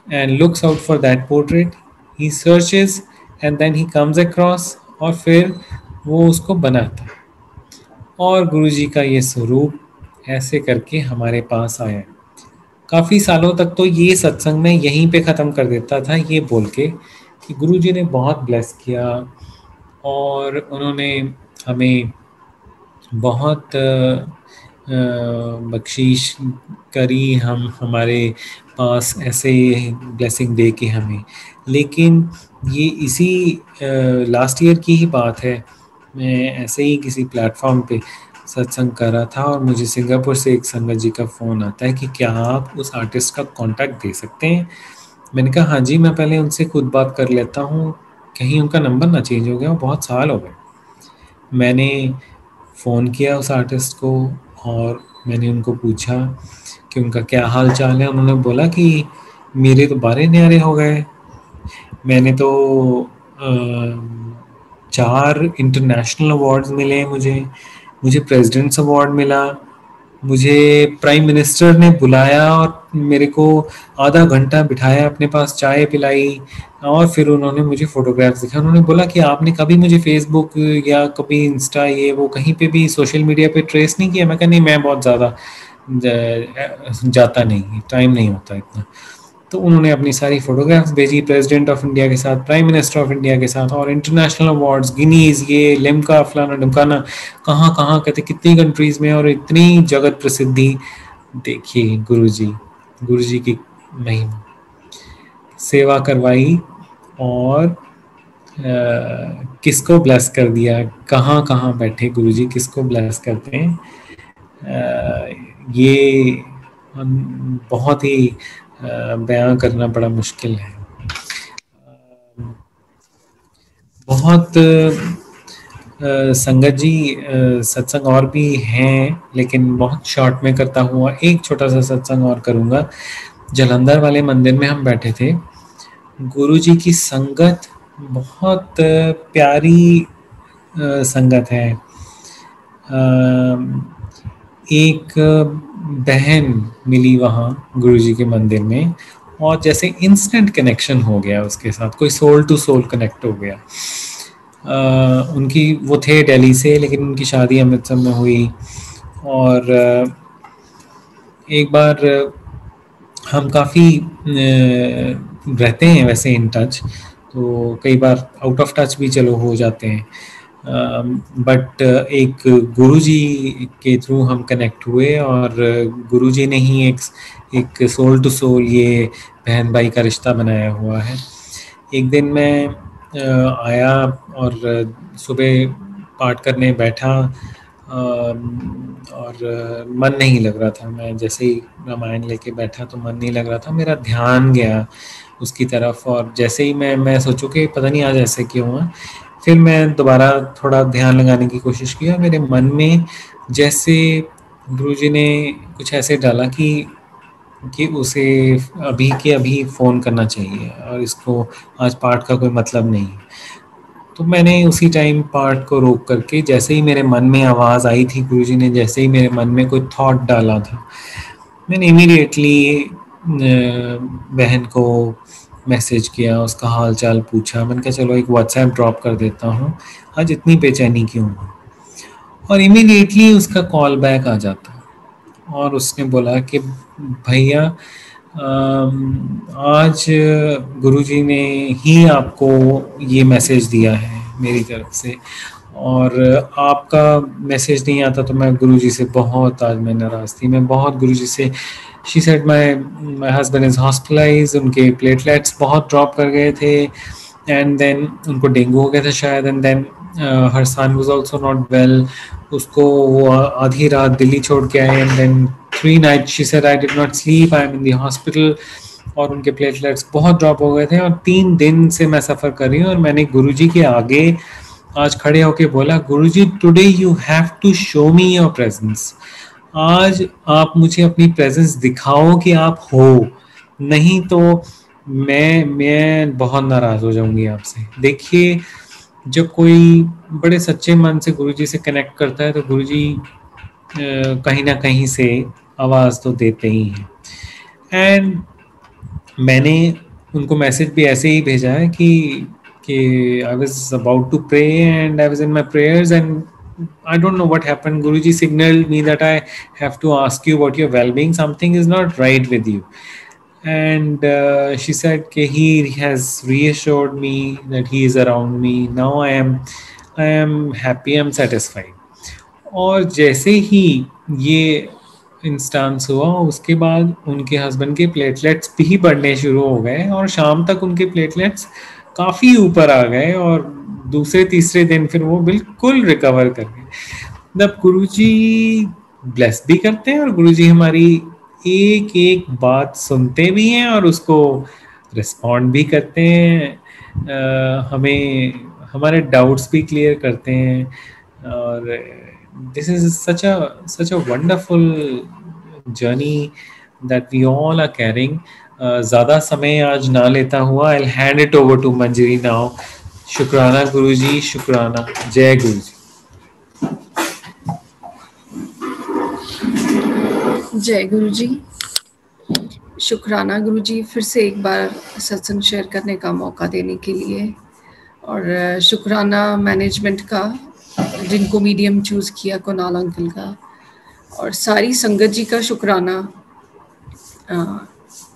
and looks out for that portrait, he searches and then he comes across और फिर वो उसको बनाता है। और गुरुजी का ये स्वरूप ऐसे करके हमारे पास आया। काफ़ी सालों तक तो ये सत्संग में यहीं पे ख़त्म कर देता था, ये बोल के कि गुरुजी ने बहुत ब्लेस किया और उन्होंने हमें बहुत बख्शीश करी, हम हमारे पास ऐसे ब्लेसिंग दे के हमें। लेकिन ये इसी लास्ट ईयर की ही बात है, मैं ऐसे ही किसी प्लेटफॉर्म पे सत्संग कर रहा था और मुझे सिंगापुर से एक संगत जी का फ़ोन आता है कि क्या आप उस आर्टिस्ट का कांटेक्ट दे सकते हैं। मैंने कहा हाँ जी, मैं पहले उनसे खुद बात कर लेता हूँ, कहीं उनका नंबर ना चेंज हो गया, बहुत साल हो गए। मैंने फ़ोन किया उस आर्टिस्ट को और मैंने उनको पूछा कि उनका क्या हाल चाल है। उन्होंने बोला कि मेरे तो 12 न्यारे हो गए, मैंने तो 4 इंटरनेशनल अवार्ड्स मिले, मुझे प्रेसिडेंट्स अवार्ड मिला, मुझे प्राइम मिनिस्टर ने बुलाया और मेरे को आधा घंटा बिठाया अपने पास, चाय पिलाई और फिर उन्होंने मुझे फ़ोटोग्राफ्स दिखाए। उन्होंने बोला कि आपने कभी मुझे फेसबुक या कभी इंस्टा ये वो कहीं पे भी सोशल मीडिया पे ट्रेस नहीं किया? मैं कहा नहीं, मैं बहुत ज़्यादा जाता नहीं, टाइम नहीं होता इतना। तो उन्होंने अपनी सारी फ़ोटोग्राफ्स भेजी, प्रेसिडेंट ऑफ इंडिया के साथ, प्राइम मिनिस्टर ऑफ इंडिया के साथ और इंटरनेशनल अवार्ड्स, गिनीज़, ये लिम्का, फलाना ढमकाना, कहाँ कहाँ कहते कितनी कंट्रीज़ में और इतनी जगत प्रसिद्धि। देखिए गुरुजी की महिमा, सेवा करवाई और किसको ब्लेस कर दिया, कहाँ कहाँ बैठे गुरुजी किसको ब्लेस करते हैं। ये बहुत ही बयां करना बड़ा मुश्किल है। बहुत संगत जी सत्संग और भी हैं, लेकिन बहुत शॉर्ट में करता हुआ एक छोटा सा सत्संग और करूँगा। जलंधर वाले मंदिर में हम बैठे थे, गुरुजी की संगत बहुत प्यारी संगत है। एक बहन मिली वहाँ गुरुजी के मंदिर में और जैसे इंस्टेंट कनेक्शन हो गया उसके साथ, कोई सोल टू सोल कनेक्ट हो गया। उनकी वो थे दिल्ली से, लेकिन उनकी शादी अमृतसर में हुई और एक बार हम काफ़ी रहते हैं वैसे इन टच, तो कई बार आउट ऑफ टच भी चलो हो जाते हैं, बट एक गुरुजी के थ्रू हम कनेक्ट हुए और गुरुजी ने ही एक सोल टू सोल ये बहन भाई का रिश्ता बनाया हुआ है। एक दिन मैं आया और सुबह पाठ करने बैठा और मन नहीं लग रहा था। मैं जैसे ही रामायण लेके बैठा तो मन नहीं लग रहा था, मेरा ध्यान गया उसकी तरफ और जैसे ही मैं सोचूं कि पता नहीं आज ऐसे क्यों हुआ, फिर मैं दोबारा थोड़ा ध्यान लगाने की कोशिश की और मेरे मन में जैसे गुरुजी ने कुछ ऐसे डाला कि उसे अभी के अभी फ़ोन करना चाहिए और इसको आज पाठ का कोई मतलब नहीं। तो मैंने उसी टाइम पाठ को रोक करके, जैसे ही मेरे मन में आवाज़ आई थी, गुरुजी ने जैसे ही मेरे मन में कोई थॉट डाला था, मैंने इमीडिएटली बहन को मैसेज किया, उसका हाल चाल पूछा। मैंने कहा चलो एक व्हाट्सएप ड्रॉप कर देता हूँ, आज इतनी बेचैनी क्यों है। और इमीडिएटली उसका कॉल बैक आ जाता और उसने बोला कि भैया आज गुरुजी ने ही आपको ये मैसेज दिया है। मेरी तरफ से। और आपका मैसेज नहीं आता तो मैं गुरुजी से बहुत, आज मैं नाराज़ थी, मैं बहुत गुरुजी से, she said my husband is hospitalised, उनके प्लेटलेट्स बहुत ड्रॉप कर गए थे, एंड देन उनको डेंगू हो गया था शायद, and then her son was also not well, उसको वो आधी रात दिल्ली छोड़ के आए, and then 3 nights she said I did not sleep, I am in the hospital, और उनके प्लेटलेट्स बहुत ड्रॉप हो गए थे, और 3 दिन से मैं सफ़र कर रही हूँ। और मैंने गुरुजी के आगे आज खड़े होके बोला, Guruji today you have to show me your presence, आज आप मुझे अपनी प्रेजेंस दिखाओ कि आप हो, नहीं तो मैं बहुत नाराज़ हो जाऊंगी आपसे। देखिए, जब कोई बड़े सच्चे मन से गुरुजी से कनेक्ट करता है तो गुरुजी कहीं ना कहीं से आवाज़ तो देते ही हैं। एंड मैंने उनको मैसेज भी ऐसे ही भेजा है कि I was about to pray and I was in my prayers and I don't know what happened. Guruji signaled me that I have to ask you about your well-being. Something is not right with you. And she said that he has reassured me that he is around me. Now I am happy. I am satisfied. और जैसे ही ये इंस्टांस हुआ, उसके बाद उनके हस्बैंड के प्लेटलेट्स भी बढ़ने शुरू हो गए, और शाम तक उनके प्लेटलेट्स काफ़ी ऊपर आ गए, और दूसरे तीसरे दिन फिर वो बिल्कुल रिकवर कर गए। मतलब गुरुजी ब्लेस भी करते हैं, और गुरुजी हमारी एक एक बात सुनते भी हैं और उसको रिस्पॉन्ड भी करते हैं, हमें हमारे डाउट्स भी क्लियर करते हैं। और this is such a wonderful journey that we all are carrying. ज़्यादा समय आज ना लेता हुआ, I'll hand it over to Manjari now. शुक्राना गुरुजी, शुक्राना। जय गुरुजी। जय गुरुजी। शुक्राना गुरुजी, फिर से एक बार सत्संग शेयर करने का मौका देने के लिए, और शुक्राना मैनेजमेंट का जिनको मीडियम चूज़ किया, कुणाल अंकल का, और सारी संगत जी का शुक्राना।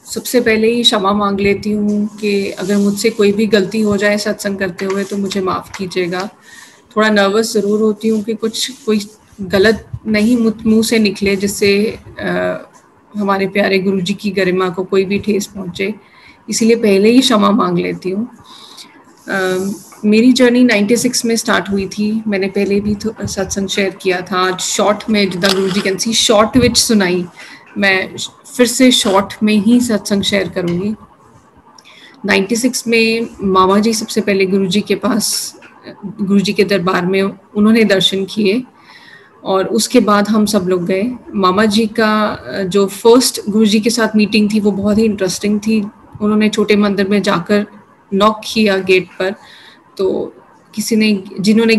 सबसे पहले ही क्षमा मांग लेती हूँ कि अगर मुझसे कोई भी गलती हो जाए सत्संग करते हुए तो मुझे माफ़ कीजिएगा। थोड़ा नर्वस ज़रूर होती हूँ कि कोई गलत नहीं मुंह से निकले जिससे हमारे प्यारे गुरुजी की गरिमा को कोई भी ठेस पहुँचे, इसीलिए पहले ही क्षमा मांग लेती हूँ। मेरी जर्नी 96 में स्टार्ट हुई थी। मैंने पहले भी सत्संग शेयर किया था। आज शॉर्ट में, जिदा गुरुजी कैन सी शॉर्ट विच सुनाई, मैं फिर से शॉर्ट में ही सत्संग शेयर करूँगी। 96 में मामा जी सबसे पहले गुरुजी के पास, गुरुजी के दरबार में उन्होंने दर्शन किए, और उसके बाद हम सब लोग गए। मामा जी का जो फर्स्ट गुरुजी के साथ मीटिंग थी वो बहुत ही इंटरेस्टिंग थी। उन्होंने छोटे मंदिर में जाकर नॉक किया गेट पर, तो किसी ने, जिन्होंने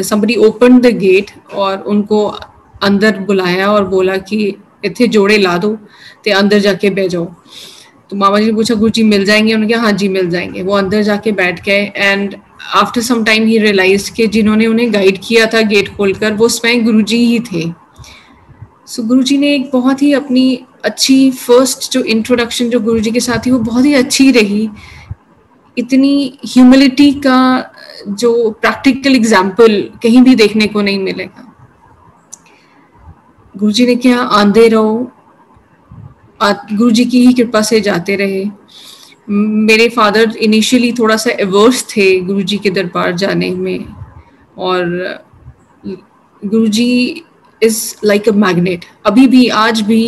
somebody opened the gate और उनको अंदर बुलाया और बोला कि इतने जोड़े ला दो ते अंदर जाके बैठ जाओ। तो मामा जी ने पूछा गुरुजी मिल जाएंगे? उन्होंने कहा हाँ जी मिल जाएंगे। वो अंदर जाके बैठ गए, एंड आफ्टर सम टाइम ही रियलाइज कि जिन्होंने उन्हें गाइड किया था गेट खोलकर वो स्वयं गुरुजी ही थे। सो गुरुजी ने एक बहुत ही अपनी अच्छी फर्स्ट जो इंट्रोडक्शन जो गुरुजी के साथ थी वो बहुत ही अच्छी रही। इतनी ह्यूमिलिटी का जो प्रैक्टिकल एग्जाम्पल कहीं भी देखने को नहीं मिलेगा। गुरुजी ने क्या, आंधे रहो, गुरुजी की ही कृपा से जाते रहे। मेरे फादर इनिशियली थोड़ा सा एवर्स थे गुरुजी के दरबार जाने में, और गुरुजी इज लाइक अ मैग्नेट। अभी भी, आज भी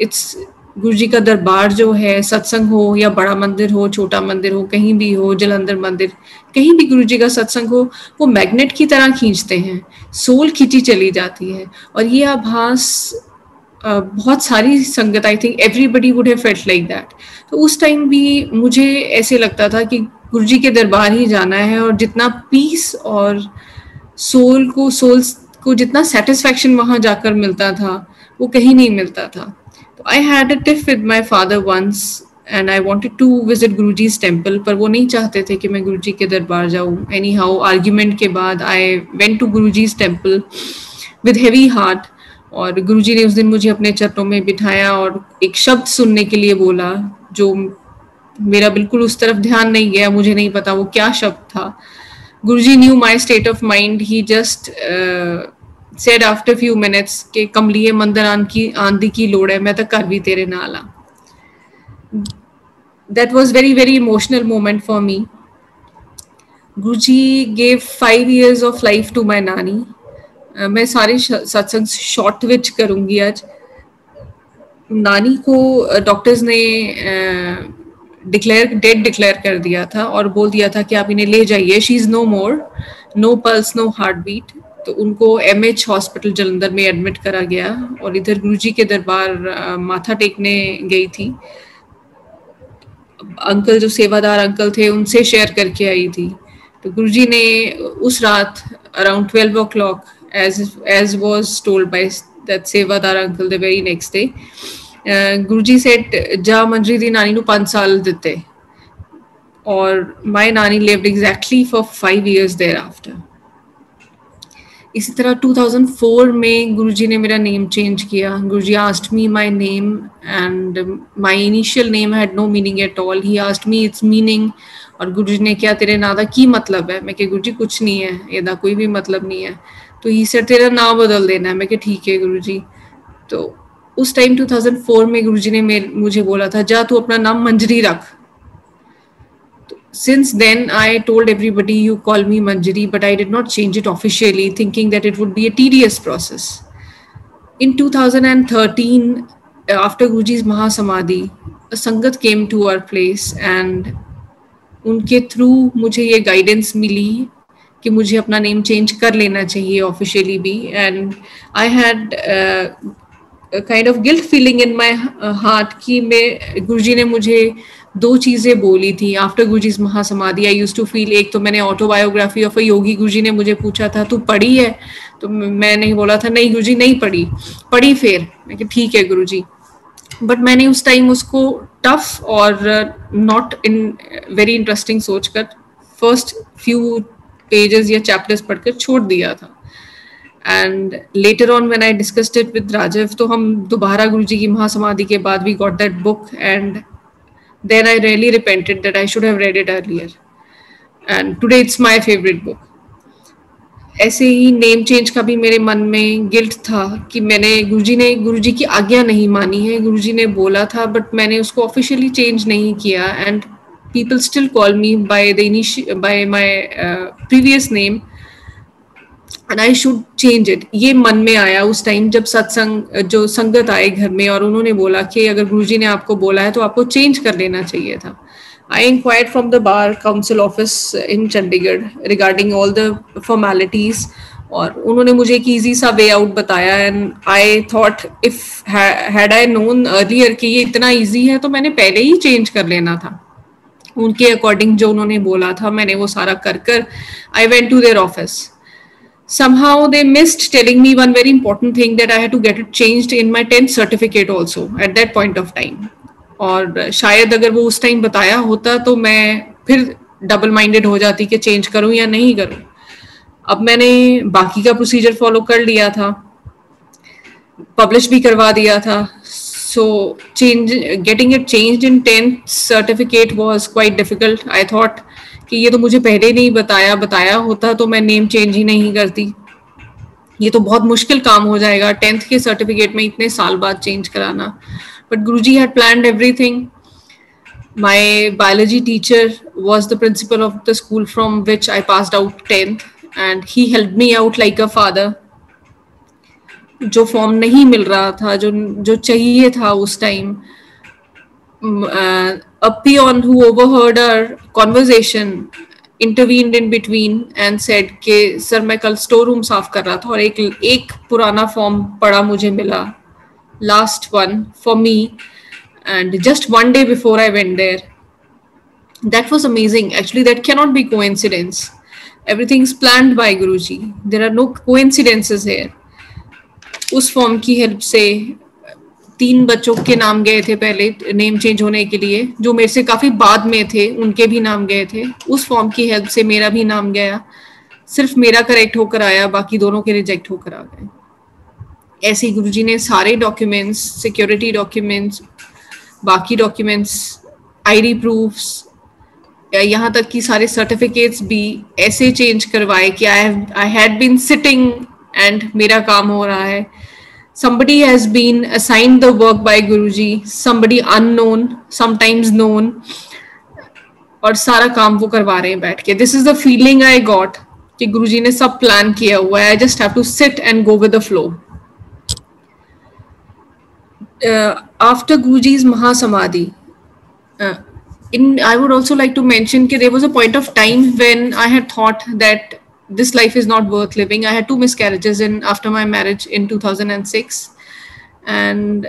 इट्स गुरुजी का दरबार जो है, सत्संग हो या बड़ा मंदिर हो, छोटा मंदिर हो, कहीं भी हो, जलंधर मंदिर, कहीं भी गुरुजी का सत्संग हो, वो मैग्नेट की तरह खींचते हैं, सोल खींची चली जाती है। और ये आभास बहुत सारी संगत, I think everybody would have felt like that. तो उस टाइम भी मुझे ऐसे लगता था कि गुरुजी के दरबार ही जाना है, और जितना पीस और सोल्स को जितना सेटिस्फैक्शन वहाँ जाकर मिलता था वो कहीं नहीं मिलता था। तो I had a tiff with my father once and I wanted to visit Guruji's temple, पर वो नहीं चाहते थे कि मैं गुरुजी के दरबार जाऊँ। एनी हाउ आर्ग्यूमेंट के बाद I went to Guruji's temple with heavy heart, और गुरुजी ने उस दिन मुझे अपने चरणों में बिठाया और एक शब्द सुनने के लिए बोला, जो मेरा बिल्कुल उस तरफ ध्यान नहीं गया, मुझे नहीं पता वो क्या शब्द था, Guruji knew my state of mind. He just said after a few minutes कि कमलिए मंदर आंधी की लोड़ है, मैं तो घर भी तेरे नाल आ. That was very, very emotional moment for me. Guruji gave 5 years of life to my nani. मैं सारे सत्संग शॉर्ट विच करूंगी आज. नानी को डॉक्टर्स ने डेड डिक्लेयर कर दिया था और बोल दिया था कि आप इन्हें ले जाइए, she is no more, no pulse, no heartbeat. तो उनको MH हॉस्पिटल जलंधर में एडमिट करा गया और इधर गुरुजी के दरबार माथा टेकने गई थी. अंकल जो सेवादार अंकल थे उनसे शेयर करके आई थी. तो गुरुजी ने उस रात around 12 o'clock as was told by that सेवादार uncle the very next day, Guruji said जा मंजरी दी नानी ਨੂੰ 5 साल ਦਿੱਤੇ और my नानी lived exactly for 5 years thereafter. इसी तरह 2004 में गुरुजी ने मेरा नेम चेंज किया. गुरुजी asked me my name and my initial name had no meaning at all. He asked me its meaning और गुरुजी ने क्या तेरे नाम दा की मतलब है. मैं कहा गुरुजी कुछ नहीं है, ਇਹਦਾ कोई भी मतलब नहीं है. तो ही सेड तेरा नाम बदल देना है. मैं कहा ठीक है गुरुजी. तो उस टाइम 2004 में गुरुजी ने मुझे बोला था जा तू अपना नाम मंजरी रख. Since then, I told everybody you call me Manjari, but I did not change it officially, thinking that it would be a tedious process. In 2013, after Guruji's Mahasamadhi, a Sangat came to our place and उनके थ्रू मुझे ये गाइडेंस मिली कि मुझे अपना नेम चेंज कर लेना चाहिए ऑफिशियली भी. And I had kind of guilt feeling in my heart कि मैं गुरुजी ने मुझे 2 चीज़ें बोली थी after Guruji's mahasamadhi. I used to feel, एक तो मैंने ऑटोबायोग्राफी ऑफ अ योगी, गुरुजी ने मुझे पूछा था तू पढ़ी है, तो मैंने बोला था नहीं गुरुजी नहीं पढ़ी. फिर मैं कि ठीक है गुरुजी. बट मैंने उस टाइम उसको टफ और नॉट इन वेरी इंटरेस्टिंग सोचकर फर्स्ट फ्यू पेजेस या चैप्टर्स पढ़कर छोड़ दिया था. And later on when I discussed it with Rajiv, तो हम दोबारा गुरुजी की महासमाधि के बाद we got that book and then I really repented that I should have read it earlier. And today it's my favorite book. ऐसे ही नेम चेंज का भी मेरे मन में गिल्ट था कि मैंने गुरुजी की आज्ञा नहीं मानी है. गुरुजी ने बोला था बट मैंने उसको ऑफिशियली चेंज नहीं किया. And people still call me by my previous name and I should change it. ये मन में आया उस टाइम जब सत्संग जो संगत आए घर में और उन्होंने बोला कि अगर गुरुजी ने आपको बोला है तो आपको चेंज कर लेना चाहिए था. I inquired from the bar council office in Chandigarh regarding all the formalities और उन्होंने मुझे एक easy सा way out बताया. and I thought if had I known earlier कि ये इतना easy है तो मैंने पहले ही change कर लेना था. उनके according जो उन्होंने बोला था मैंने वो सारा कर I went to their office. Somehow they missed telling me one very important thing, that I had to get it changed in my 10th certificate also at that point of time. और शायद अगर वो उस टाइम बताया होता तो मैं फिर डबल माइंडेड हो जाती कि चेंज करूं या नहीं करूं. अब मैंने बाकी का प्रोसीजर फॉलो कर लिया था, पब्लिश भी करवा दिया था. So getting it changed in 10th certificate was quite difficult. I thought कि ये तो मुझे पहले नहीं बताया होता तो मैं नेम चेंज ही नहीं करती. ये तो बहुत मुश्किल काम हो जाएगा 10th के सर्टिफिकेट में इतने साल बाद चेंज कराना. But Guruji had planned everything. My biology teacher was the principle of the school from which I passed out 10th and he helped me out like a father. जो फॉर्म नहीं मिल रहा था, जो चाहिए था उस time, a peon who overheard our conversation intervened in between and said कि सर मैं कल स्टोर रूम साफ कर रहा था और एक पुराना फॉर्म पड़ा मुझे मिला, last one for me, and just one day before I went there. That was amazing. Actually, that cannot be coincidence. Everything is planned by Guruji. There are no coincidences here. उस फॉर्म की हेल्प से 3 बच्चों के नाम गए थे पहले नेम चेंज होने के लिए, जो मेरे से काफी बाद में थे, उनके भी नाम गए थे. उस फॉर्म की हेल्प से मेरा भी नाम गया. सिर्फ मेरा करेक्ट होकर आया, बाकी दोनों के रिजेक्ट होकर आ गए. ऐसे ही गुरुजी ने सारे डॉक्यूमेंट्स, सिक्योरिटी डॉक्यूमेंट्स, बाकी डॉक्यूमेंट्स, आईडी प्रूफ्स, यहाँ तक कि सारे सर्टिफिकेट्स भी ऐसे चेंज करवाए कि I had been sitting and मेरा काम हो रहा है. Somebody has been assigned the work by Guruji, somebody unknown, sometimes known, और सारा काम वो करवा रहे हैं बैठ के. This is the feeling I got कि गुरुजी ने सब प्लान किया हुआ है. I just have to sit and go with the flow. After Guruji's Mahasamadhi, I would also like to mention that there was a point of time when I had thought that this life is not worth living. I had 2 miscarriages after my marriage in 2006, and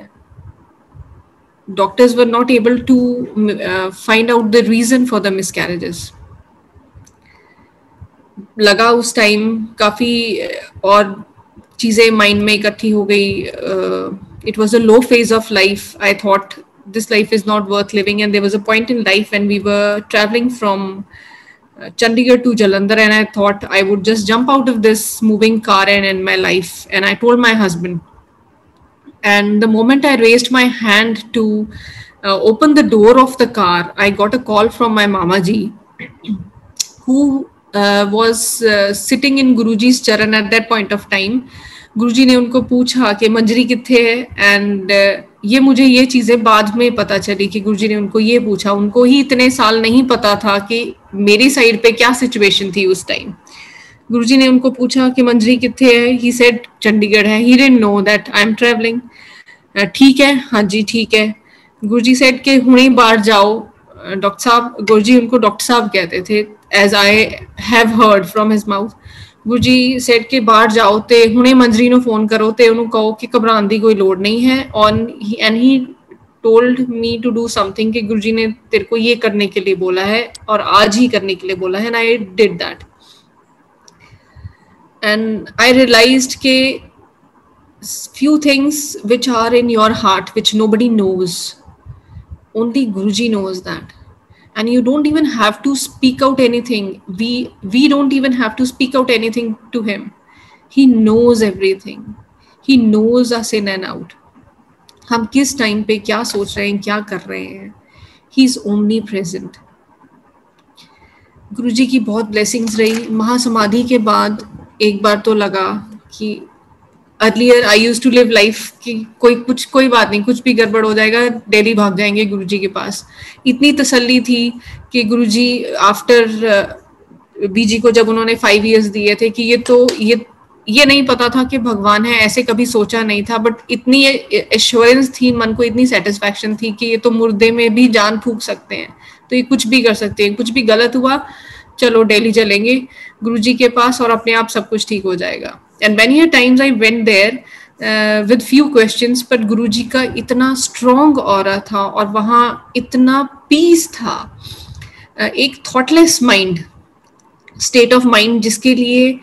doctors were not able to find out the reason for the miscarriages. लगा उस टाइम काफी और चीजें माइंड में इकट्ठी हो गई. It was a low phase of life. I thought this life is not worth living, and there was a point in life when we were traveling from Chandigarh to Jalandhar, and I thought I would just jump out of this moving car and end my life. And I told my husband, and the moment I raised my hand to open the door of the car, I got a call from my Mama Ji, who was sitting in Guruji's charan at that point of time. गुरुजी ने उनको पूछा कि मंजरी किथे है, एंड ये मुझे ये चीजें बाद में पता चली कि गुरुजी ने उनको ये पूछा. उनको ही इतने साल नहीं पता था कि मेरी साइड पे क्या सिचुएशन थी उस टाइम. गुरुजी ने उनको पूछा कि मंजरी किथे है. ही सेड चंडीगढ़ है. He didn't know that I am travelling. ठीक है, हाँ जी ठीक है. गुरुजी सेड कि हुणे बाहर जाओ डॉक्टर साहब. गुरुजी उनको डॉक्टर साहब कहते थे, as I have heard from his mouth. Guruji said के बाहर जाओ ते हुणे मंजरी नु फोन करो ते उन्होंने कहो कि घबराने की कोई लोड़ नहीं है. And he told me to do something कि गुरुजी ने तेरे को ये करने के लिए बोला है और आज ही करने के लिए बोला है. And I did that, and I realised के few things which are in your heart which nobody knows, only Guruji knows that. And you don't even have to speak out anything. We don't even have to speak out anything to him. He knows everything. He knows us in and out. हम किस टाइम पे क्या सोच रहे हैं, क्या कर रहे हैं. He is omnipresent. गुरुजी की बहुत ब्लेसिंग्स रही. महासमाधि के बाद एक बार तो लगा कि earlier I use to live life कि कोई बात नहीं, कुछ भी गड़बड़ हो जाएगा, दिल्ली भाग जाएंगे गुरुजी के पास. इतनी तसल्ली थी कि गुरुजी आफ्टर बीजी को जब उन्होंने 5 years दिए थे कि ये नहीं पता था कि भगवान है, ऐसे कभी सोचा नहीं था. बट इतनी एश्योरेंस थी मन को, इतनी सेटिस्फैक्शन थी कि ये तो मुर्दे में भी जान फूंक सकते हैं, तो ये कुछ भी कर सकते हैं. कुछ भी गलत हुआ, चलो दिल्ली चलेंगे गुरुजी के पास और अपने आप सब कुछ ठीक हो जाएगा. And many a times I went there with few questions, but गुरुजी का इतना strong aura था और वहाँ इतना peace था, एक thoughtless mind, state of mind जिसके लिए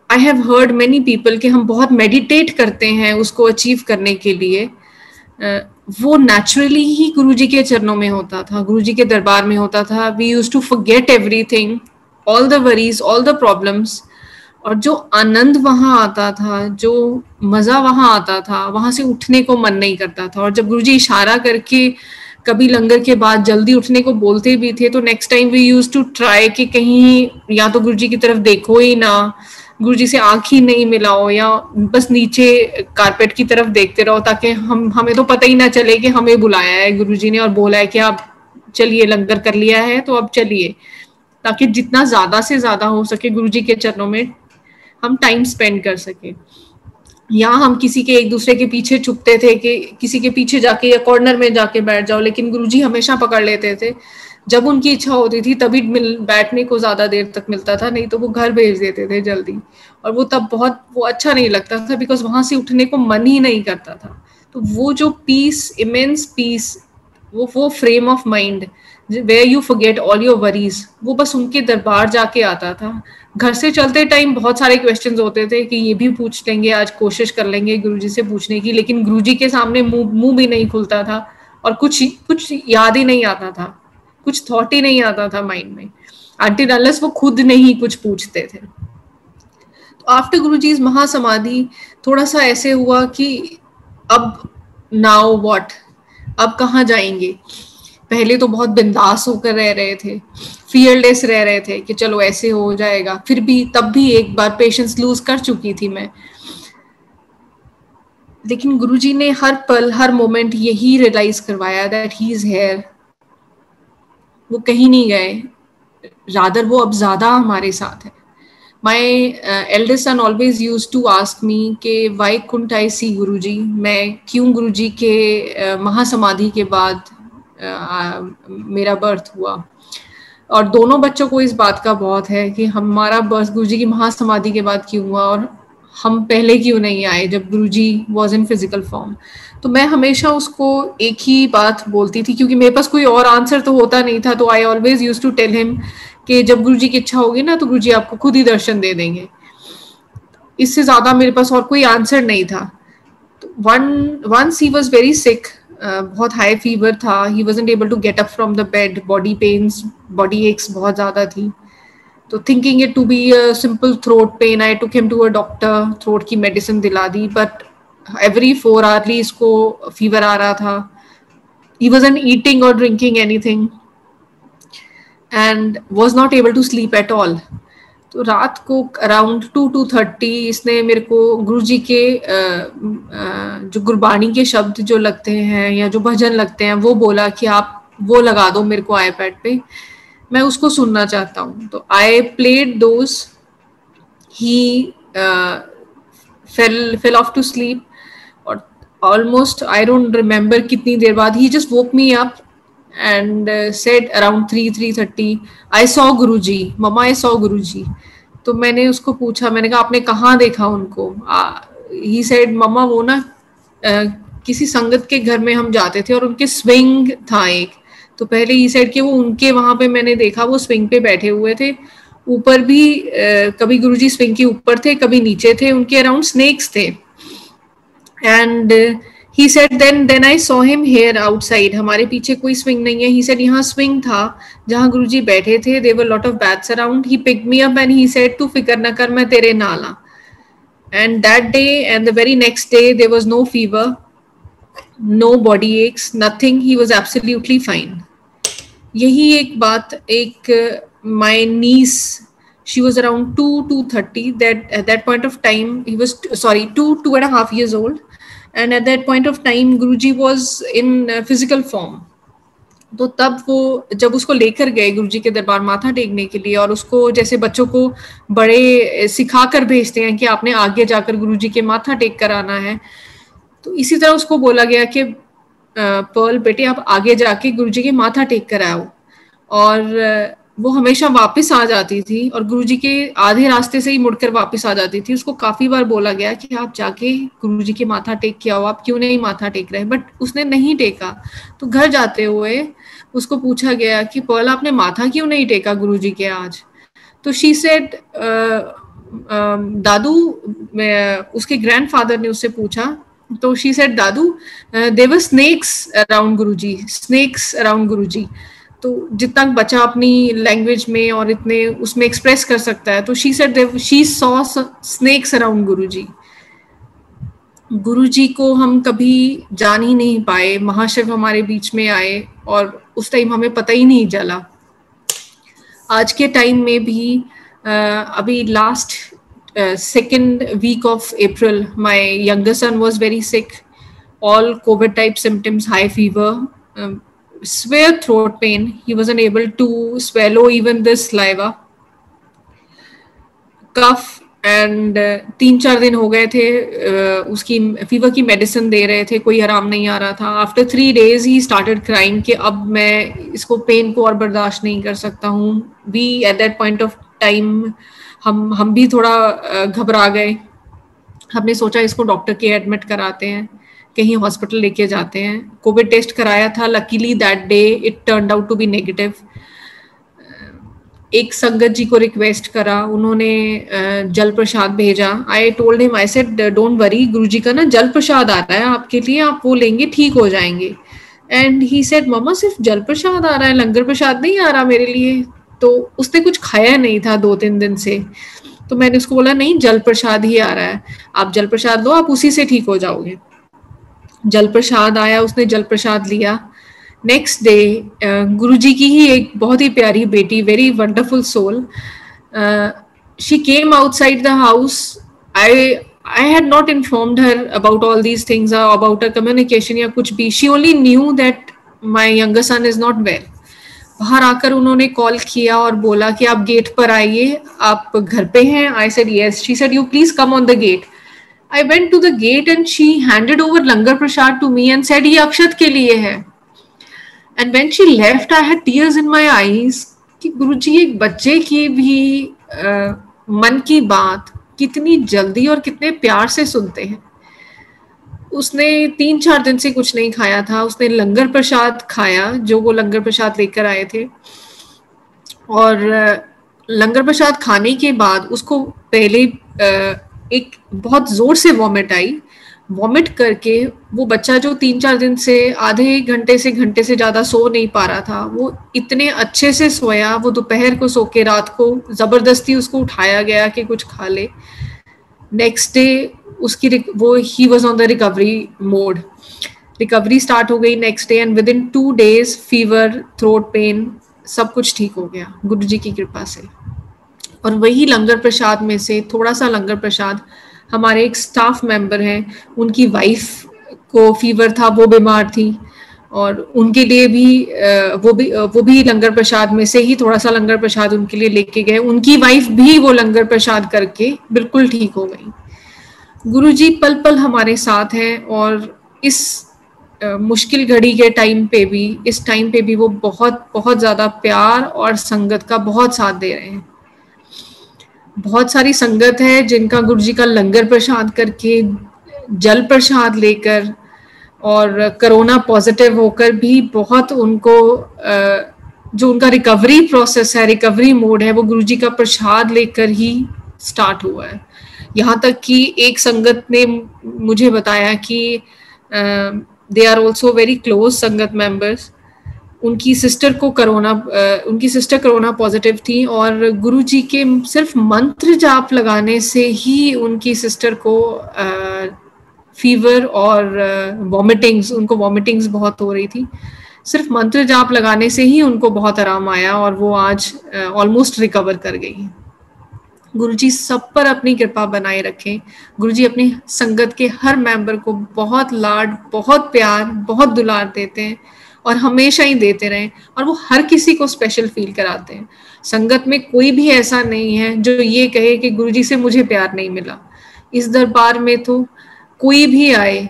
I have heard many people कि हम बहुत meditate करते हैं उसको achieve करने के लिए. वो naturally ही गुरुजी के चरणों में होता था, गुरुजी के दरबार में होता था. We used to forget everything, all the worries, all the problems. और जो आनंद वहां आता था, जो मजा वहां आता था, वहां से उठने को मन नहीं करता था. और जब गुरुजी इशारा करके कभी लंगर के बाद जल्दी उठने को बोलते भी थे, तो next time we used to try कि कहीं या तो गुरुजी की तरफ देखो ही ना, गुरुजी से आंख ही नहीं मिलाओ, या बस नीचे कारपेट की तरफ देखते रहो, ताकि हमें तो पता ही ना चले कि हमें बुलाया है गुरुजी ने और बोला है कि आप चलिए, लंगर कर लिया है तो अब चलिए, ताकि जितना ज्यादा से ज्यादा हो सके गुरुजी के चरणों में हम टाइम स्पेंड कर सके. यहाँ हम किसी के एक दूसरे के पीछे छुपते थे कि किसी के पीछे जाके या कॉर्नर में जाके बैठ जाओ, लेकिन गुरुजी हमेशा पकड़ लेते थे. जब उनकी इच्छा होती थी तभी बैठने को ज्यादा देर तक मिलता था, नहीं तो वो घर भेज देते थे जल्दी. और वो तब वो अच्छा नहीं लगता था, बिकॉज वहां से उठने को मन ही नहीं करता था. तो वो जो पीस, इमेंस पीस, वो frame of mind where you forget all your worries, वो बस उनके दरबार जाके आता था. घर से चलते टाइम बहुत सारे क्वेश्चंस होते थे कि ये भी पूछ लेंगे, आज कोशिश कर लेंगे गुरुजी से पूछने की, लेकिन गुरुजी के सामने मुंह भी नहीं खुलता था और कुछ याद ही नहीं आता था, कुछ थॉट ही नहीं आता था माइंड में, until unless वो खुद नहीं कुछ पूछते थे. तो आफ्टर गुरुजी महासमाधि थोड़ा सा ऐसे हुआ कि अब नाउ व्हाट, अब कहाँ जाएंगे. पहले तो बहुत बिंदास होकर रह रहे थे, फियरलेस रह रहे थे कि चलो ऐसे हो जाएगा, फिर भी तब भी एक बार पेशेंस लूज कर चुकी थी मैं। लेकिन गुरुजी ने हर पल हर मोमेंट यही रियलाइज करवाया दैट ही इज हेयर, वो कहीं नहीं गए, रादर वो अब ज्यादा हमारे साथ है। My eldest son always used to ask me कि why couldn't I see गुरुजी, मैं क्यों गुरुजी के महासमाधि के बाद मेरा बर्थ हुआ। और दोनों बच्चों को इस बात का बहुत है कि हमारा बर्थ गुरुजी की महासमाधि के बाद क्यों हुआ और हम पहले क्यों नहीं आए जब गुरुजी वॉज इन फिजिकल फॉर्म। तो मैं हमेशा उसको एक ही बात बोलती थी, क्योंकि मेरे पास कोई और आंसर तो होता नहीं था। तो I always use to tell him कि जब गुरुजी की इच्छा होगी ना तो गुरुजी आपको खुद ही दर्शन दे देंगे, इससे ज्यादा मेरे पास और कोई आंसर नहीं था। तो once he was very sick, बहुत हाई फीवर था, he wasn't able to get up from the bed, body pains, body aches बहुत ज्यादा थी। तो thinking it to be a simple throat pain, I took him to a doctor, throat की मेडिसिन दिला दी, but every 4 hourly इसको फीवर आ रहा था। He wasn't eating or drinking anything and was not able to sleep at all. तो रात को अराउंड 2:30 इसने मेरे को गुरुजी के जो गुरबानी के शब्द जो लगते हैं या जो भजन लगते हैं वो बोला कि आप वो लगा दो मेरे को आईपैड पे, मैं उसको सुनना चाहता हूँ। तो I played those, he fell off to sleep, और ऑलमोस्ट आई डोंट रिमेम्बर कितनी देर बाद he just woke me up and said around 3:30 I saw Guruji, Mama I saw Guruji। तो मैंने उसको पूछा, मैंने कहा आपने कहाँ देखा उनको? he said मम्मा वो ना किसी संगत के घर में हम जाते थे और उनके स्विंग था एक, तो पहले he said कि वो उनके वहां पे मैंने देखा वो स्विंग पे बैठे हुए थे, ऊपर भी कभी गुरुजी स्विंग के ऊपर थे कभी नीचे थे, उनके अराउंड स्नेक्स थे। And he said then I saw him here outside, हमारे पीछे कोई swing नहीं है। he said यहाँ swing था जहाँ गुरुजी बैठे थे, there were lot of bats around, he picked me up and he said तू फिक्र न कर मैं तेरे नाल आ। and that day and the very next day there was no fever, no body aches, nothing, he was absolutely fine। यही एक बात, एक my niece, she was around 2:30, that at that point of time he was 2.5 years old, and at that point of time Guruji was in physical form। तो तब वो जब उसको लेकर गए गुरुजी के दरबार माथा टेकने के लिए, और उसको जैसे बच्चों को बड़े सिखा कर भेजते हैं कि आपने आगे जाकर गुरुजी के माथा टेक कर आना है, तो इसी तरह उसको बोला गया कि पर्ल बेटे आप आगे जाके गुरुजी के माथा टेक कर आओ। और वो हमेशा वापस आ जाती थी और गुरुजी के आधे रास्ते से ही मुड़कर वापस आ जाती थी। उसको काफी बार बोला गया कि आप जाके गुरुजी के माथा टेक के आओ, आप क्यों नहीं माथा टेक रहे, बट उसने नहीं टेका। तो घर जाते हुए उसको पूछा गया कि पर्ल आपने माथा क्यों नहीं टेका गुरुजी के आज? तो शी सेड दादू, उसके ग्रैंडफादर ने उससे पूछा, तो she said dadu there were snakes around Guruji, snakes around Guruji. तो जितना बच्चा अपनी लैंग्वेज में और इतने उसमें एक्सप्रेस कर सकता है, तो she said she saw snakes around Guruji. Guruji को हम कभी जान ही नहीं पाए, महाशिव हमारे बीच में आए और उस टाइम हमें पता ही नहीं चला। आज के टाइम में भी अभी last second week of April my younger son was very sick, all COVID type symptoms, high fever, severe throat pain, he wasn't able to swallow even the saliva, cough, and 3-4 दिन हो गए थे उसकी फीवर की मेडिसिन दे रहे थे, कोई आराम नहीं आ रहा था। After 3 days he started crying कि अब मैं इसको पेन को और बर्दाश्त नहीं कर सकता हूँ। We at that point of time हम भी थोड़ा घबरा गए, हमने सोचा इसको डॉक्टर के एडमिट कराते हैं, कहीं हॉस्पिटल लेके जाते हैं। कोविड टेस्ट कराया था, luckily that day it turned out to be negative. एक संगत जी को रिक्वेस्ट करा, उन्होंने जल प्रसाद भेजा। I told him, I said don't worry, Guruji का ना जल प्रसाद आ रहा है आपके लिए, आप वो लेंगे ठीक हो जाएंगे। एंड ही सेड मम्मा सिर्फ जल प्रसाद आ रहा है, लंगर प्रसाद नहीं आ रहा मेरे लिए। तो उसने कुछ खाया नहीं था 2-3 दिन से, तो मैंने उसको बोला नहीं जल प्रसाद ही आ रहा है, आप जल प्रसाद लो, आप उसी से ठीक हो जाओगे। जल प्रसाद आया, उसने जल प्रसाद लिया, नेक्स्ट डे गुरुजी की ही एक बहुत ही प्यारी बेटी, very wonderful soul, she came outside the house. I had not informed her about all these things or about her communication या कुछ भी. She only knew that my younger son is not well. बाहर आकर उन्होंने कॉल किया और बोला कि आप गेट पर आइए, आप घर पे हैं. I said yes. She said you please come on the gate. I went to the gate and she handed over langar prasad to me and said ये अक्षत के लिए है. And when she left, I had tears in my eyes कि गुरुजी एक बच्चे की भी मन की बात कितनी जल्दी और कितने प्यार से सुनते हैं. उसने 3-4 दिन से कुछ नहीं खाया था. उसने लंगर प्रसाद खाया, जो वो लंगर प्रसाद लेकर आए थे, और लंगर प्रसाद खाने के बाद उसको पहले एक बहुत जोर से वॉमिट आई. वॉमिट करके वो बच्चा जो 3-4 दिन से आधे घंटे से ज़्यादा सो नहीं पा रहा था, वो इतने अच्छे से सोया. वो दोपहर को सो के रात को ज़बरदस्ती उसको उठाया गया कि कुछ खा ले. नेक्स्ट डे उसकी he was on the recovery mode. Recovery start हो गई next day and with in 2 days fever, throat pen, सब कुछ ठीक हो गया गुरुजी की कृपा से. और वही लंगर प्रसाद में से थोड़ा सा लंगर प्रसाद हमारे एक स्टाफ मेंबर हैं, उनकी वाइफ को फीवर था, वो बीमार थी, और उनके लिए भी वो भी लंगर प्रसाद में से ही थोड़ा सा लंगर प्रसाद उनके लिए लेके गए. उनकी वाइफ भी वो लंगर प्रसाद करके बिल्कुल ठीक हो गई. गुरुजी पल पल हमारे साथ हैं, और इस मुश्किल घड़ी के टाइम पे भी वो बहुत बहुत ज़्यादा प्यार और संगत का बहुत साथ दे रहे हैं. बहुत सारी संगत है जिनका गुरुजी का लंगर प्रसाद करके, जल प्रसाद लेकर और कोरोना पॉजिटिव होकर भी बहुत उनको जो उनका रिकवरी प्रोसेस है, रिकवरी मोड है, वो गुरुजी का प्रसाद लेकर ही स्टार्ट हुआ है. यहाँ तक कि एक संगत ने मुझे बताया कि they are also very close संगत मेंबर्स. उनकी सिस्टर कोरोना पॉजिटिव थी, और गुरुजी के सिर्फ मंत्र जाप लगाने से ही उनकी सिस्टर को फीवर और वॉमिटिंग्स बहुत हो रही थी. सिर्फ मंत्र जाप लगाने से ही उनको बहुत आराम आया, और वो आज ऑलमोस्ट रिकवर कर गई. गुरुजी सब पर अपनी कृपा बनाए रखें. गुरुजी अपनी संगत के हर मेंबर को बहुत लाड, बहुत प्यार, बहुत दुलार देते हैं, और हमेशा ही देते रहें, और वो हर किसी को स्पेशल फील कराते हैं. संगत में कोई भी ऐसा नहीं है जो ये कहे कि गुरुजी से मुझे प्यार नहीं मिला. इस दरबार में तो कोई भी आए,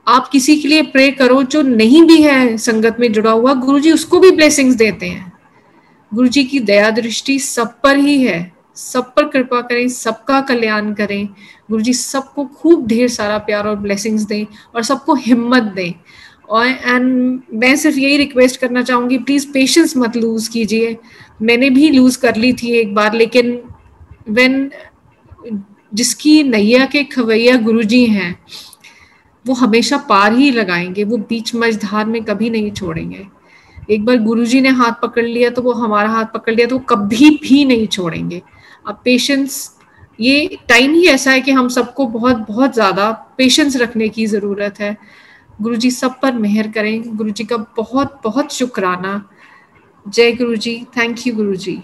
आप किसी के लिए प्रे करो जो नहीं भी है संगत में जुड़ा हुआ, गुरुजी उसको भी ब्लेसिंग्स देते हैं. गुरुजी की दया दृष्टि सब पर ही है. सब पर कृपा करें, सबका कल्याण करें. गुरुजी सबको खूब ढेर सारा प्यार और ब्लेसिंग्स दें, और सबको हिम्मत दें. और मैं सिर्फ यही रिक्वेस्ट करना चाहूँगी, प्लीज़ पेशेंस मत लूज़ कीजिए. मैंने भी लूज़ कर ली थी एक बार, लेकिन जिसकी नैया के खवैया गुरुजी हैं, वो हमेशा पार ही लगाएंगे. वो बीच मझधार में कभी नहीं छोड़ेंगे. एक बार गुरुजी ने हाथ पकड़ लिया तो वो हमारा हाथ पकड़ लिया तो वो कभी भी नहीं छोड़ेंगे. अब पेशेंस, ये टाइम ही ऐसा है कि हम सबको बहुत बहुत ज़्यादा पेशेंस रखने की ज़रूरत है. गुरुजी सब पर मेहर करें. गुरुजी का बहुत बहुत शुक्राना. जय गुरुजी. Thank you Guruji.